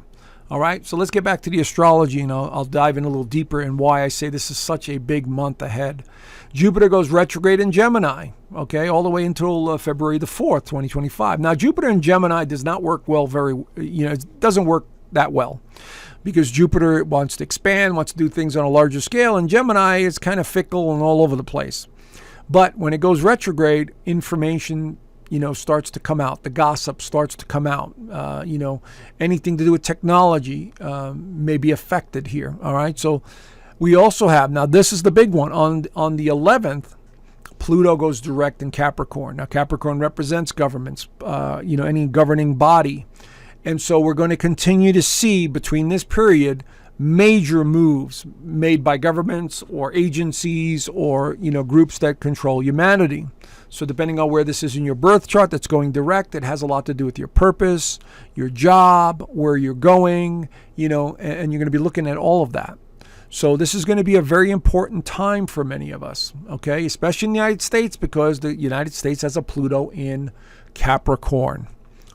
All right, so let's get back to the astrology, and I'll dive in a little deeper in why I say this is such a big month ahead. Jupiter goes retrograde in Gemini, okay, all the way until February the 4th, 2025. Now, Jupiter in Gemini does not work well it doesn't work that well, because Jupiter wants to expand, wants to do things on a larger scale, and Gemini is kind of fickle and all over the place. But when it goes retrograde, information, starts to come out. The gossip starts to come out. Anything to do with technology may be affected here. All right. So we also have, now this is the big one, on the 11th, Pluto goes direct in Capricorn. Now Capricorn represents governments, any governing body. And so we're going to continue to see between this period major moves made by governments or agencies or groups that control humanity. So depending on where this is in your birth chart that's going direct, it has a lot to do with your purpose, your job, where you're going, and you're going to be looking at all of that. So this is going to be a very important time for many of us, okay, especially in the United States, because the United States has a Pluto in Capricorn.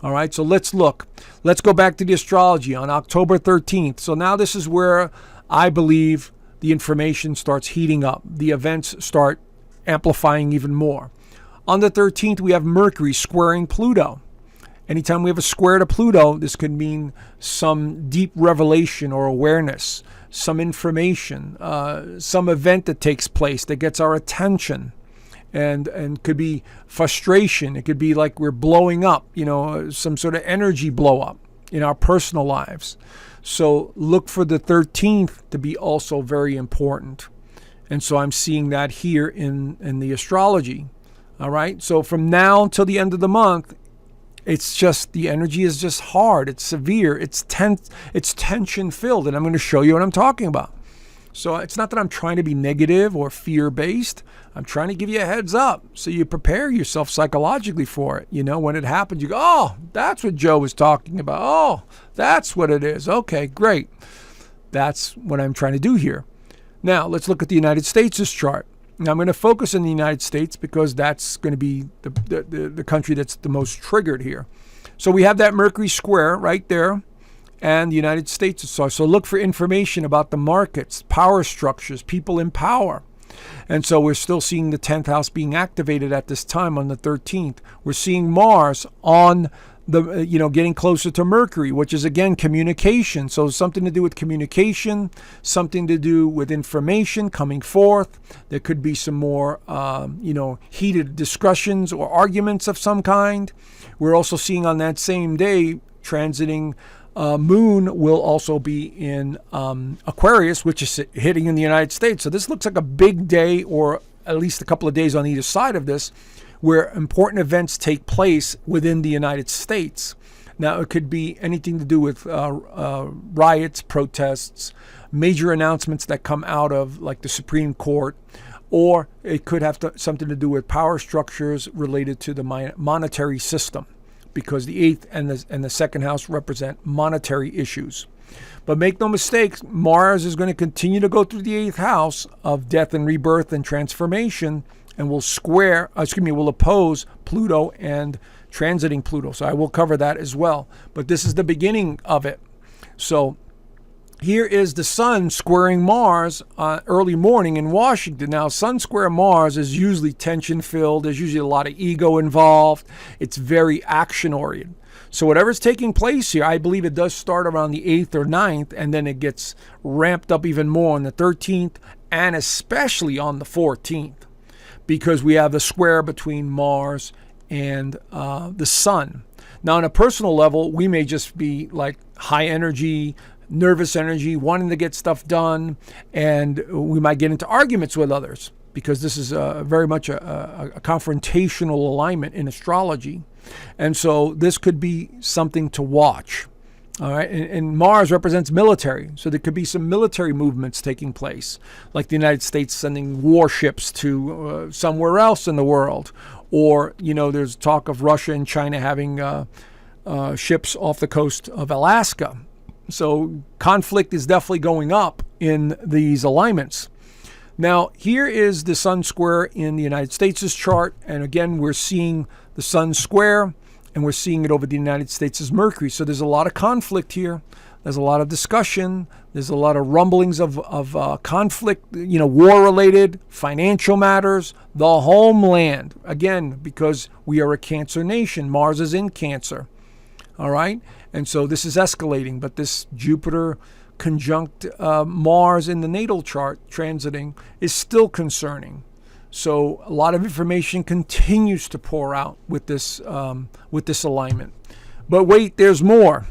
All right, so let's look. Let's go back to the astrology on October 13th. So now this is where I believe the information starts heating up. The events start amplifying even more. On the 13th, we have Mercury squaring Pluto. Anytime we have a square to Pluto, this could mean some deep revelation or awareness, some information, some event that takes place that gets our attention. And could be frustration. It could be like we're blowing up, some sort of energy blow up in our personal lives. So look for the 13th to be also very important. And so I'm seeing that here in the astrology. All right. So from now until the end of the month, it's just, the energy is just hard. It's severe. It's tense. It's tension filled. And I'm going to show you what I'm talking about. So it's not that I'm trying to be negative or fear-based. I'm trying to give you a heads up so you prepare yourself psychologically for it. When it happens, you go, oh, that's what Joe was talking about. Oh, that's what it is. Okay, great. That's what I'm trying to do here. Now, let's look at the United States' chart. Now, I'm going to focus on the United States because that's going to be the country that's the most triggered here. So we have that Mercury square right there. And the United States. So look for information about the markets, power structures, people in power. And so we're still seeing the 10th house being activated at this time on the 13th. We're seeing Mars on the, getting closer to Mercury, which is, again, communication. So something to do with communication, something to do with information coming forth. There could be some more, heated discussions or arguments of some kind. We're also seeing on that same day transiting Moon will also be in Aquarius, which is hitting in the United States. So this looks like a big day, or at least a couple of days on either side of this, where important events take place within the United States. Now, it could be anything to do with riots, protests, major announcements that come out of like the Supreme Court, or it could have something to do with power structures related to the monetary system, because the 8th and the second house represent monetary issues. But make no mistake, Mars is going to continue to go through the 8th house of death and rebirth and transformation, and will oppose Pluto and transiting Pluto. So I will cover that as well. But this is the beginning of it. So here is the sun squaring Mars early morning in Washington. Now, sun square Mars is usually tension filled. There's usually a lot of ego involved. It's very action oriented. So whatever's taking place here, I believe it does start around the 8th or 9th, and then it gets ramped up even more on the 13th and especially on the 14th, because we have the square between Mars and the sun. Now, on a personal level, we may just be like high energy, nervous energy, wanting to get stuff done, and we might get into arguments with others, because this is very much a confrontational alignment in astrology. And so this could be something to watch. All right. And Mars represents military. So there could be some military movements taking place, like the United States sending warships to somewhere else in the world. Or, there's talk of Russia and China having ships off the coast of Alaska. So conflict is definitely going up in these alignments. Now, here is the sun square in the United States' chart. And again, we're seeing the sun square, and we're seeing it over the United States' Mercury. So there's a lot of conflict here. There's a lot of discussion. There's a lot of rumblings of conflict, war-related, financial matters, the homeland. Again, because we are a Cancer nation. Mars is in Cancer. All right? And so this is escalating. But this Jupiter conjunct Mars in the natal chart transiting is still concerning. So a lot of information continues to pour out with this alignment. But wait, there's more.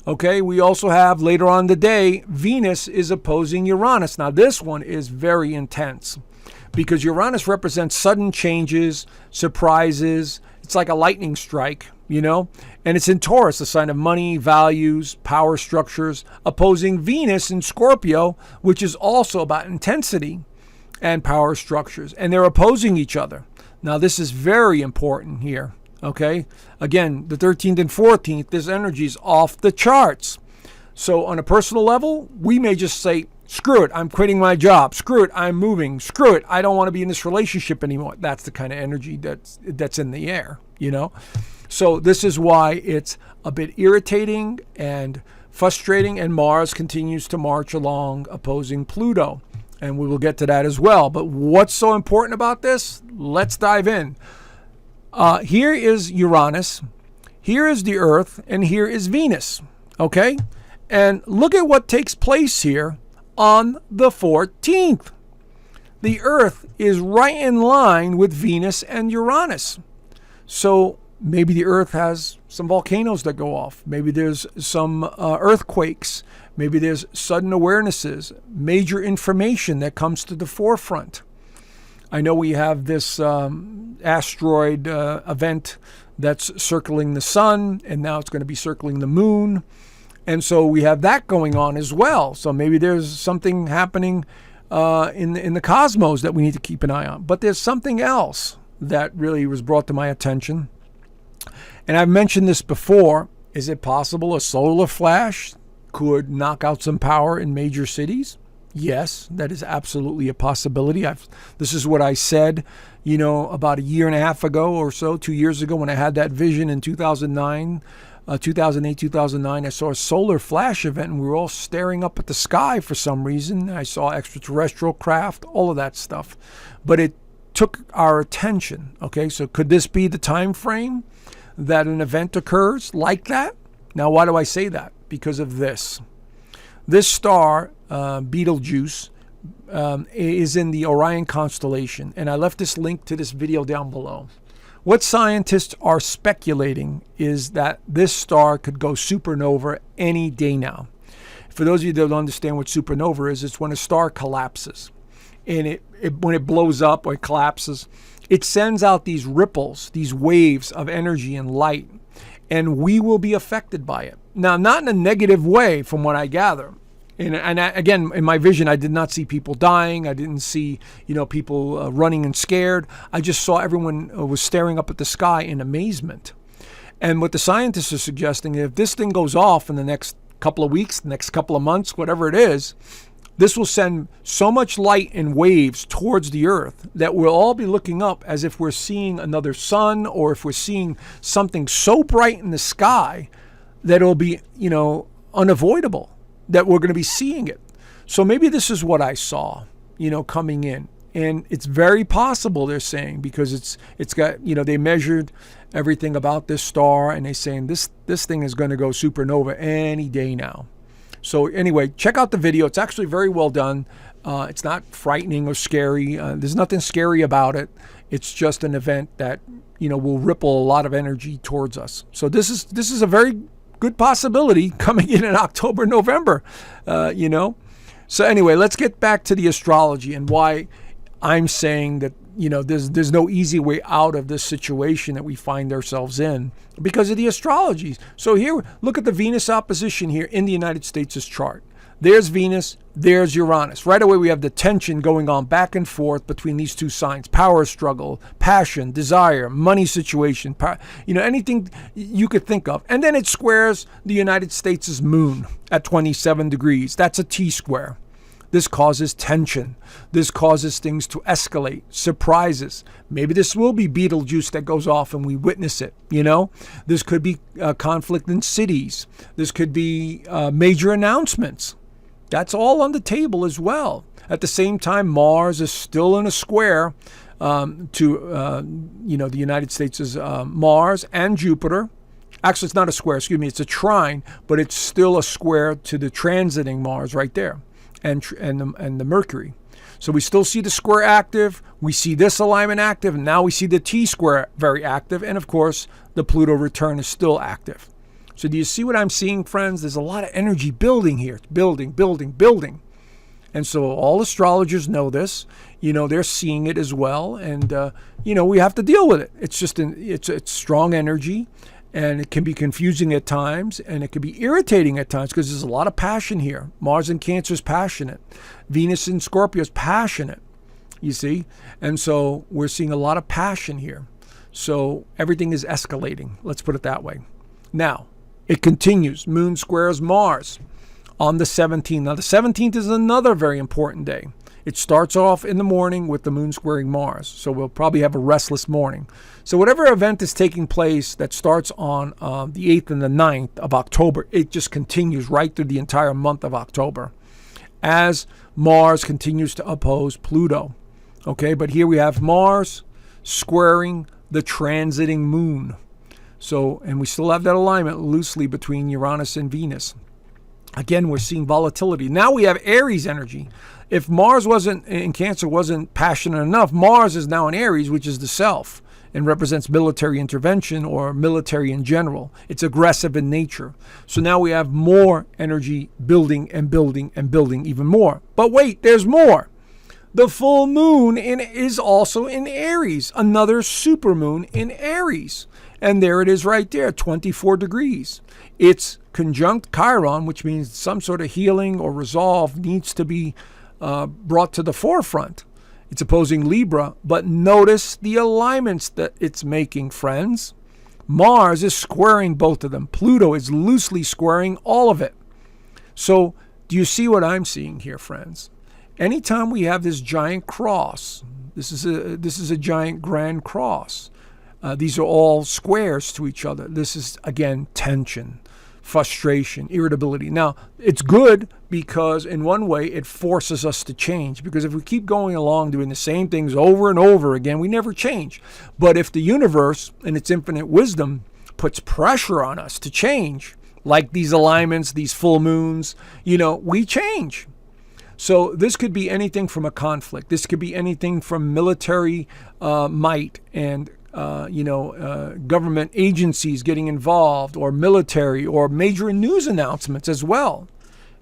Okay, we also have later on in the day, Venus is opposing Uranus. Now this one is very intense, because Uranus represents sudden changes, surprises. It's like a lightning strike, and it's in Taurus, the sign of money, values, power structures, opposing Venus in Scorpio, which is also about intensity and power structures, and they're opposing each other. Now, this is very important here, okay? Again, the 13th and 14th, this energy is off the charts. So on a personal level, we may just say, screw it, I'm quitting my job. Screw it, I'm moving. Screw it, I don't want to be in this relationship anymore. That's the kind of energy that's in the air, So this is why it's a bit irritating and frustrating, and Mars continues to march along opposing Pluto. And we will get to that as well. But what's so important about this? Let's dive in. Here is Uranus. Here is the Earth. And here is Venus. Okay? And look at what takes place here on the 14th. The Earth is right in line with Venus and Uranus. So maybe the Earth has some volcanoes that go off. Maybe there's some earthquakes. Maybe there's sudden awarenesses, major information that comes to the forefront. I know we have this asteroid event that's circling the sun, and now it's going to be circling the moon. And so we have that going on as well. So maybe there's something happening in the cosmos that we need to keep an eye on. But there's something else that really was brought to my attention. And I've mentioned this before. Is it possible a solar flash could knock out some power in major cities? Yes, that is absolutely a possibility. This is what I said, about a year and a half ago or so, 2 years ago, when I had that vision in 2008, 2009. I saw a solar flash event, and we were all staring up at the sky for some reason. I saw extraterrestrial craft, all of that stuff. But it took our attention. Okay, so could this be the time frame that an event occurs like that? Now, why do I say that? Because of this. This star, Betelgeuse, is in the Orion constellation. And I left this link to this video down below. What scientists are speculating is that this star could go supernova any day now. For those of you that don't understand what supernova is, it's when a star collapses. And when it blows up or it collapses, it sends out these ripples, these waves of energy and light. And we will be affected by it. Now, not in a negative way from what I gather. Again, in my vision, I did not see people dying. I didn't see, people running and scared. I just saw everyone was staring up at the sky in amazement. And what the scientists are suggesting, if this thing goes off in the next couple of weeks, the next couple of months, whatever it is, this will send so much light and waves towards the Earth that we'll all be looking up as if we're seeing another sun, or if we're seeing something so bright in the sky that it'll be, unavoidable. that we're going to be seeing it. So maybe this is what I saw, coming in. And it's very possible, they're saying, because it's got, they measured everything about this star, and they're saying this thing is going to go supernova any day now. So anyway, check out the video. It's actually very well done. It's not frightening or scary. There's nothing scary about it. It's just an event that, will ripple a lot of energy towards us. So this is a very good possibility coming in October, November, So anyway, let's get back to the astrology and why I'm saying that, there's no easy way out of this situation that we find ourselves in because of the astrologies. So here, look at the Venus opposition here in the United States' chart. There's Venus, there's Uranus. Right away, we have the tension going on back and forth between these two signs. Power struggle, passion, desire, money situation, anything you could think of. And then it squares the United States' moon at 27 degrees. That's a T-square. This causes tension. This causes things to escalate, surprises. Maybe this will be Betelgeuse that goes off and we witness it, This could be conflict in cities. This could be major announcements. That's all on the table as well. At the same time, Mars is still in a square to, the United States' Mars and Jupiter. Actually, it's not a square, it's a trine, but it's still a square to the transiting Mars right there. And the Mercury. So we still see the square active. We see this alignment active. And now we see the T-square very active. And of course, the Pluto return is still active. So do you see what I'm seeing, friends? There's a lot of energy building here. It's building. And so all astrologers know this. They're seeing it as well. And, we have to deal with it. It's just it's strong energy. And it can be confusing at times, and it can be irritating at times because there's a lot of passion here. Mars in Cancer is passionate. Venus in Scorpio is passionate, you see? And so we're seeing a lot of passion here. So everything is escalating, let's put it that way. Now, it continues. Moon squares Mars on the 17th. Now, the 17th is another very important day. It starts off in the morning with the moon squaring Mars. So we'll probably have a restless morning. So whatever event is taking place that starts on the 8th and the 9th of October, it just continues right through the entire month of October as Mars continues to oppose Pluto. Okay, but here we have Mars squaring the transiting moon. So, and we still have that alignment loosely between Uranus and Venus. Again, we're seeing volatility. Now we have Aries energy. If Mars wasn't in Cancer, wasn't passionate enough, Mars is now in Aries, which is the self, and represents military intervention or military in general. It's aggressive in nature. So now we have more energy building and building and building even more. But wait, there's more. The full moon is also in Aries, another supermoon in Aries. And there it is right there, 24 degrees. It's conjunct Chiron, which means some sort of healing or resolve needs to be brought to the forefront. It's opposing Libra, but notice the alignments that it's making, friends. Mars is squaring both of them. Pluto is loosely squaring all of it. So do you see what I'm seeing here, friends? Anytime we have this giant cross, this is a giant grand cross. These are all squares to each other. This is, again, tension, frustration, irritability. Now, it's good because in one way it forces us to change, because if we keep going along doing the same things over and over again, we never change. But if the universe in its infinite wisdom puts pressure on us to change, like these alignments, these full moons, we change. So this could be anything from a conflict. This could be anything from military might and government agencies getting involved, or military, or major news announcements as well.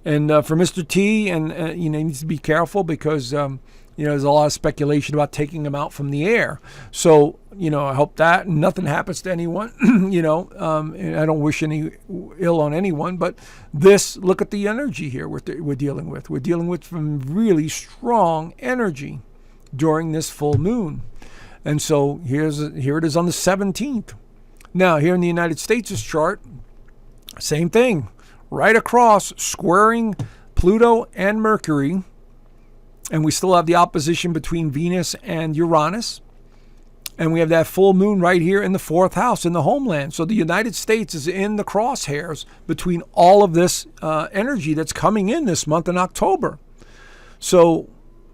And for Mr. T, and he needs to be careful because there's a lot of speculation about taking him out from the air. So I hope that nothing happens to anyone. And I don't wish any ill on anyone. But look at the energy here we're dealing with. We're dealing with some really strong energy during this full moon. And so here it is on the 17th. Now, here in the United States' chart, same thing. Right across, squaring Pluto and Mercury. And we still have the opposition between Venus and Uranus. And we have that full moon right here in the 4th house in the homeland. So the United States is in the crosshairs between all of this energy that's coming in this month in October. So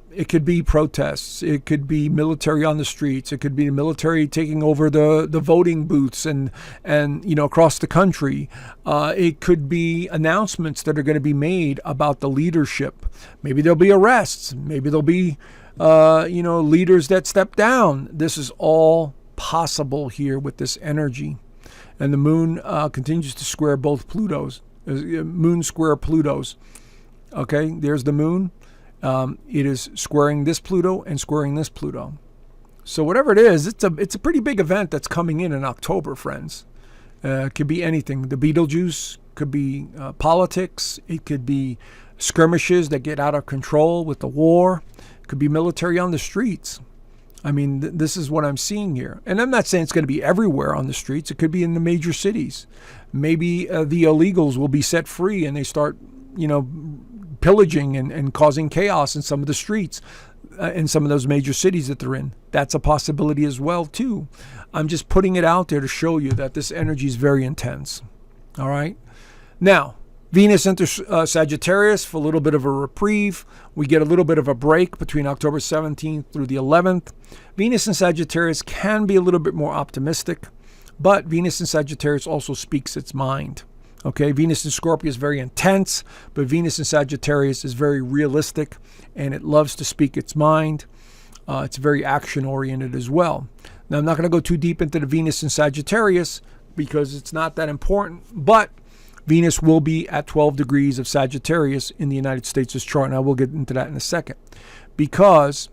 it could be protests. It could be military on the streets. It could be the military taking over the voting booths and across the country. It could be announcements that are going to be made about the leadership. Maybe there'll be arrests. Maybe there'll be leaders that step down. This is all possible here with this energy. And the moon continues to square both Plutos. Moon square Plutos. Okay, there's the moon. It is squaring this Pluto and squaring this Pluto. So whatever it is, it's a pretty big event that's coming in October, friends. It could be anything. The Betelgeuse could be politics. It could be skirmishes that get out of control with the war. It could be military on the streets. I mean, this is what I'm seeing here. And I'm not saying it's going to be everywhere on the streets. It could be in the major cities. Maybe the illegals will be set free and they start, pillaging and causing chaos in some of the streets in some of those major cities that they're in. That's a possibility as well, too. I'm just putting it out there to show you that this energy is very intense. All right. Now, Venus enters Sagittarius for a little bit of a reprieve. We get a little bit of a break between October 17th through the 11th. Venus in Sagittarius can be a little bit more optimistic, but Venus in Sagittarius also speaks its mind. Okay, Venus in Scorpio is very intense, but Venus in Sagittarius is very realistic, and it loves to speak its mind. It's very action-oriented as well. Now, I'm not going to go too deep into the Venus in Sagittarius because it's not that important, but Venus will be at 12 degrees of Sagittarius in the United States' chart, and I will get into that in a second. Because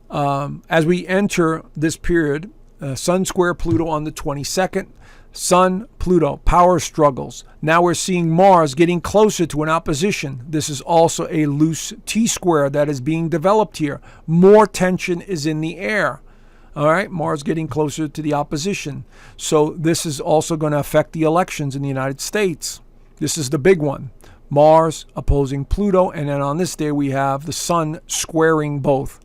as we enter this period, Sun square Pluto on the 22nd, Sun, Pluto, power struggles. Now we're seeing Mars getting closer to an opposition. This is also a loose T-square that is being developed here. More tension is in the air. All right, Mars getting closer to the opposition. So this is also going to affect the elections in the United States. This is the big one. Mars opposing Pluto, and then on this day we have the Sun squaring both.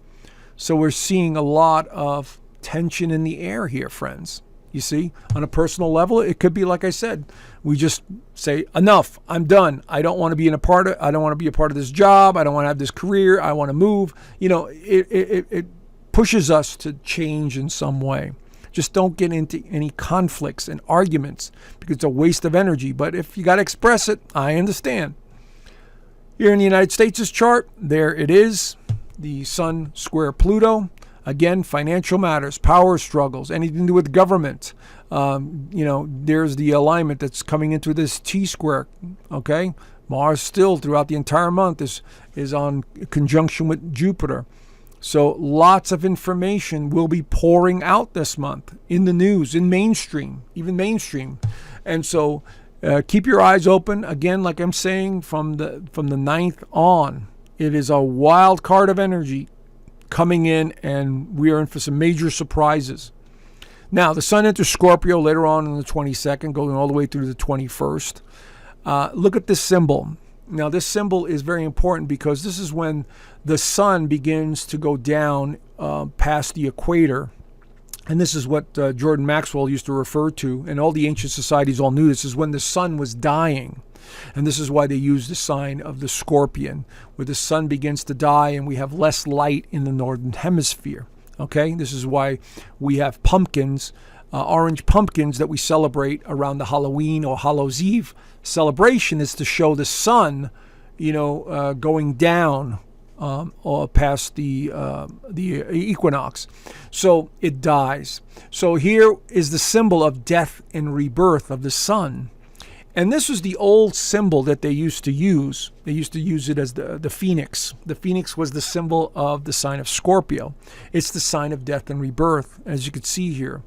So we're seeing a lot of tension in the air here, friends. You see, on a personal level, it could be like I said. We just say, enough. I'm done. I don't want to be I don't want to be a part of this job. I don't want to have this career. I want to move. It pushes us to change in some way. Just don't get into any conflicts and arguments because it's a waste of energy. But if you got to express it, I understand. Here in the United States' chart, there it is. The Sun square Pluto. Again, financial matters, power struggles, anything to do with government. There's the alignment that's coming into this T-square, okay? Mars still throughout the entire month is on conjunction with Jupiter. So lots of information will be pouring out this month in the news, in mainstream, even mainstream. And so keep your eyes open. Again, like I'm saying, from the 9th on, it is a wild card of energy coming in, and we are in for some major surprises. Now, the Sun enters Scorpio later on the 22nd, going all the way through the 21st. Look at this symbol. Now, this symbol is very important because this is when the Sun begins to go down past the equator. And this is what Jordan Maxwell used to refer to, and all the ancient societies all knew this, is when the Sun was dying. And this is why they use the sign of the scorpion, where the sun begins to die and we have less light in the northern hemisphere. Okay, this is why we have pumpkins, orange pumpkins that we celebrate around the Halloween or Hallows Eve celebration, is to show the sun, going down or past the equinox. So it dies. So here is the symbol of death and rebirth of the sun. And this was the old symbol that they used to use. They used to use it as the phoenix. The phoenix was the symbol of the sign of Scorpio. It's the sign of death and rebirth, as you can see here.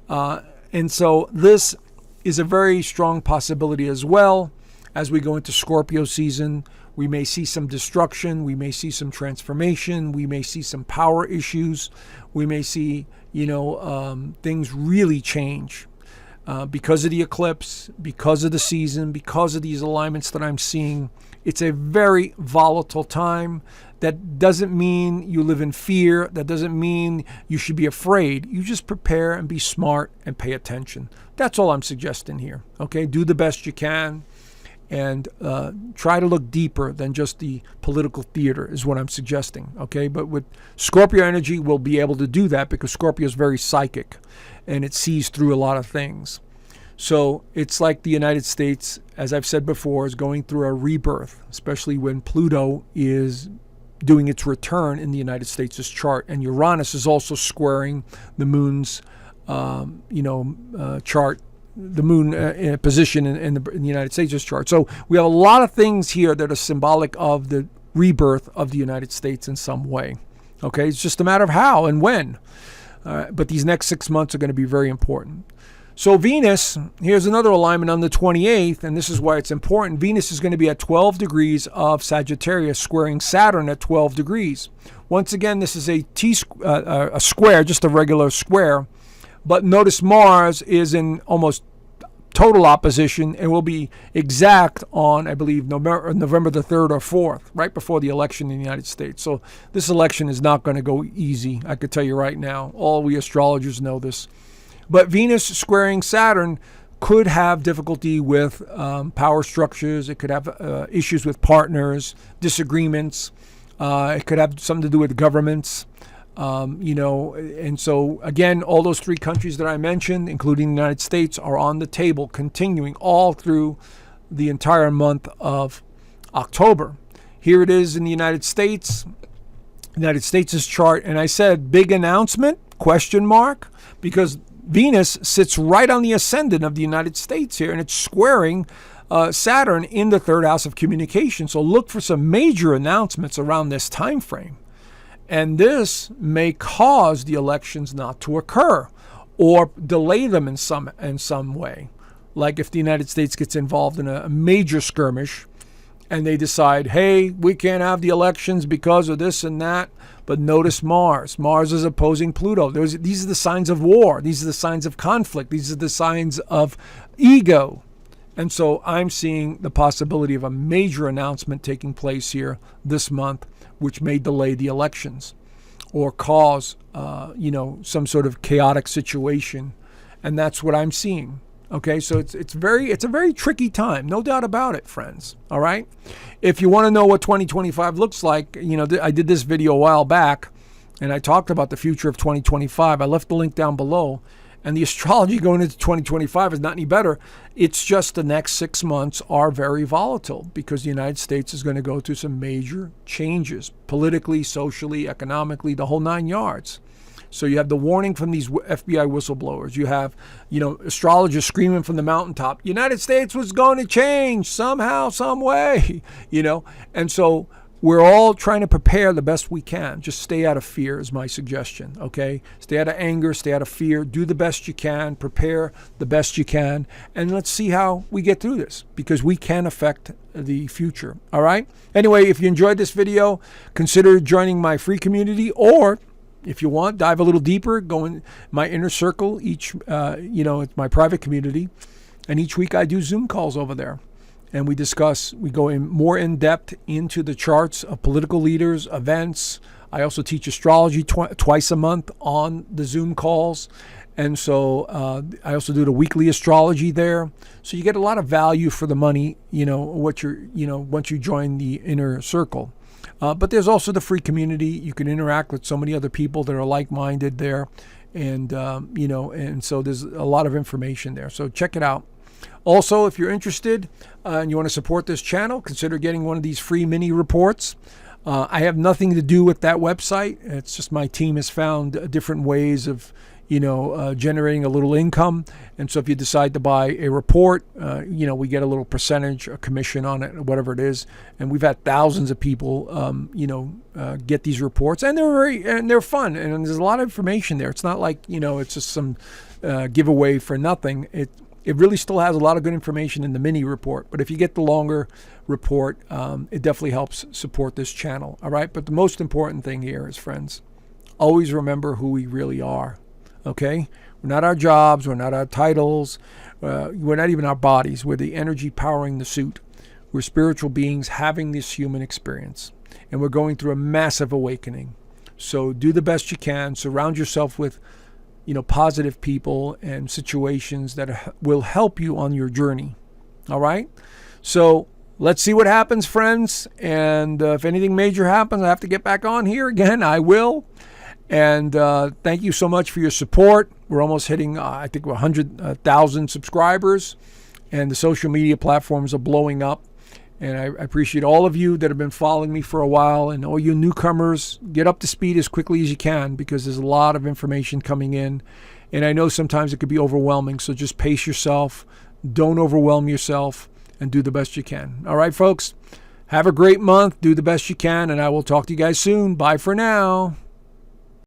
And so this is a very strong possibility as well. As we go into Scorpio season, we may see some destruction. We may see some transformation. We may see some power issues. We may see, things really change. because of the eclipse, because of the season, because of these alignments that I'm seeing. It's a very volatile time. That doesn't mean you live in fear. That doesn't mean you should be afraid. You just prepare and be smart and pay attention. That's all I'm suggesting here. Okay, do the best you can and try to look deeper than just the political theater is what I'm suggesting. Okay, but with Scorpio energy, we'll be able to do that because Scorpio is very psychic and it sees through a lot of things. So it's like the United States, as I've said before, is going through a rebirth, especially when Pluto is doing its return in the United States' chart. And Uranus is also squaring the moon's, chart, the moon in a position in the United States' chart. So we have a lot of things here that are symbolic of the rebirth of the United States in some way. Okay, it's just a matter of how and when. But these next 6 months are going to be very important. So Venus, here's another alignment on the 28th, and this is why it's important. Venus is going to be at 12 degrees of Sagittarius, squaring Saturn at 12 degrees. Once again, this is a square, just a regular square. But notice Mars is in almost total opposition and will be exact on, I believe, November the 3rd or 4th, right before the election in the United States. So this election is not going to go easy, I could tell you right now. All we astrologers know this. But Venus squaring Saturn could have difficulty with power structures. It could have issues with partners, disagreements. It could have something to do with governments, And so, again, all those three countries that I mentioned, including the United States, are on the table, continuing all through the entire month of October. Here it is in the United States. United States' chart. And I said, big announcement, ? Because Venus sits right on the ascendant of the United States here, and it's squaring Saturn in the third house of communication. So look for some major announcements around this time frame. And this may cause the elections not to occur or delay them in some way. Like if the United States gets involved in a major skirmish and they decide, hey, we can't have the elections because of this and that. But notice Mars. Mars is opposing Pluto. These are the signs of war. These are the signs of conflict. These are the signs of ego. And so I'm seeing the possibility of a major announcement taking place here this month, which may delay the elections or cause, some sort of chaotic situation. And that's what I'm seeing. Okay, so it's a very tricky time, no doubt about it, friends. All right. If you want to know what 2025 looks like, I did this video a while back, and I talked about the future of 2025. I left the link down below, and the astrology going into 2025 is not any better. It's just the next 6 months are very volatile because the United States is going to go through some major changes politically, socially, economically, the whole 9 yards. So you have the warning from these FBI whistleblowers. You have, astrologers screaming from the mountaintop, United States was going to change somehow, some way, And so we're all trying to prepare the best we can. Just stay out of fear is my suggestion, okay? Stay out of anger, stay out of fear. Do the best you can. Prepare the best you can. And let's see how we get through this because we can affect the future, all right? Anyway, if you enjoyed this video, consider joining my free community or if you want, dive a little deeper, go in my inner circle, it's my private community. And each week I do Zoom calls over there. And we go in more in depth into the charts of political leaders, events. I also teach astrology twice a month on the Zoom calls. And so I also do the weekly astrology there. So you get a lot of value for the money, once you join the inner circle. But there's also the free community. You can interact with so many other people that are like-minded there. And, and so there's a lot of information there. So check it out. Also, if you're interested and you want to support this channel, consider getting one of these free mini reports. I have nothing to do with that website. It's just my team has found different ways of, generating a little income. And so if you decide to buy a report, we get a little percentage, a commission on it, whatever it is. And we've had thousands of people, get these reports, and they're fun. And there's a lot of information there. It's not like, it's just some giveaway for nothing. It really still has a lot of good information in the mini report. But if you get the longer report, it definitely helps support this channel. All right. But the most important thing here is, friends, always remember who we really are. Okay? We're not our jobs. We're not our titles. We're not even our bodies. We're the energy powering the suit. We're spiritual beings having this human experience. And we're going through a massive awakening. So do the best you can. Surround yourself with, positive people and situations that will help you on your journey. All right? So let's see what happens, friends. And if anything major happens, I have to get back on here again. I will. And thank you so much for your support. We're almost hitting, I think, 100,000 subscribers. And the social media platforms are blowing up. And I appreciate all of you that have been following me for a while. And all you newcomers, get up to speed as quickly as you can, because there's a lot of information coming in. And I know sometimes it could be overwhelming. So just pace yourself. Don't overwhelm yourself. And do the best you can. All right, folks. Have a great month. Do the best you can. And I will talk to you guys soon. Bye for now.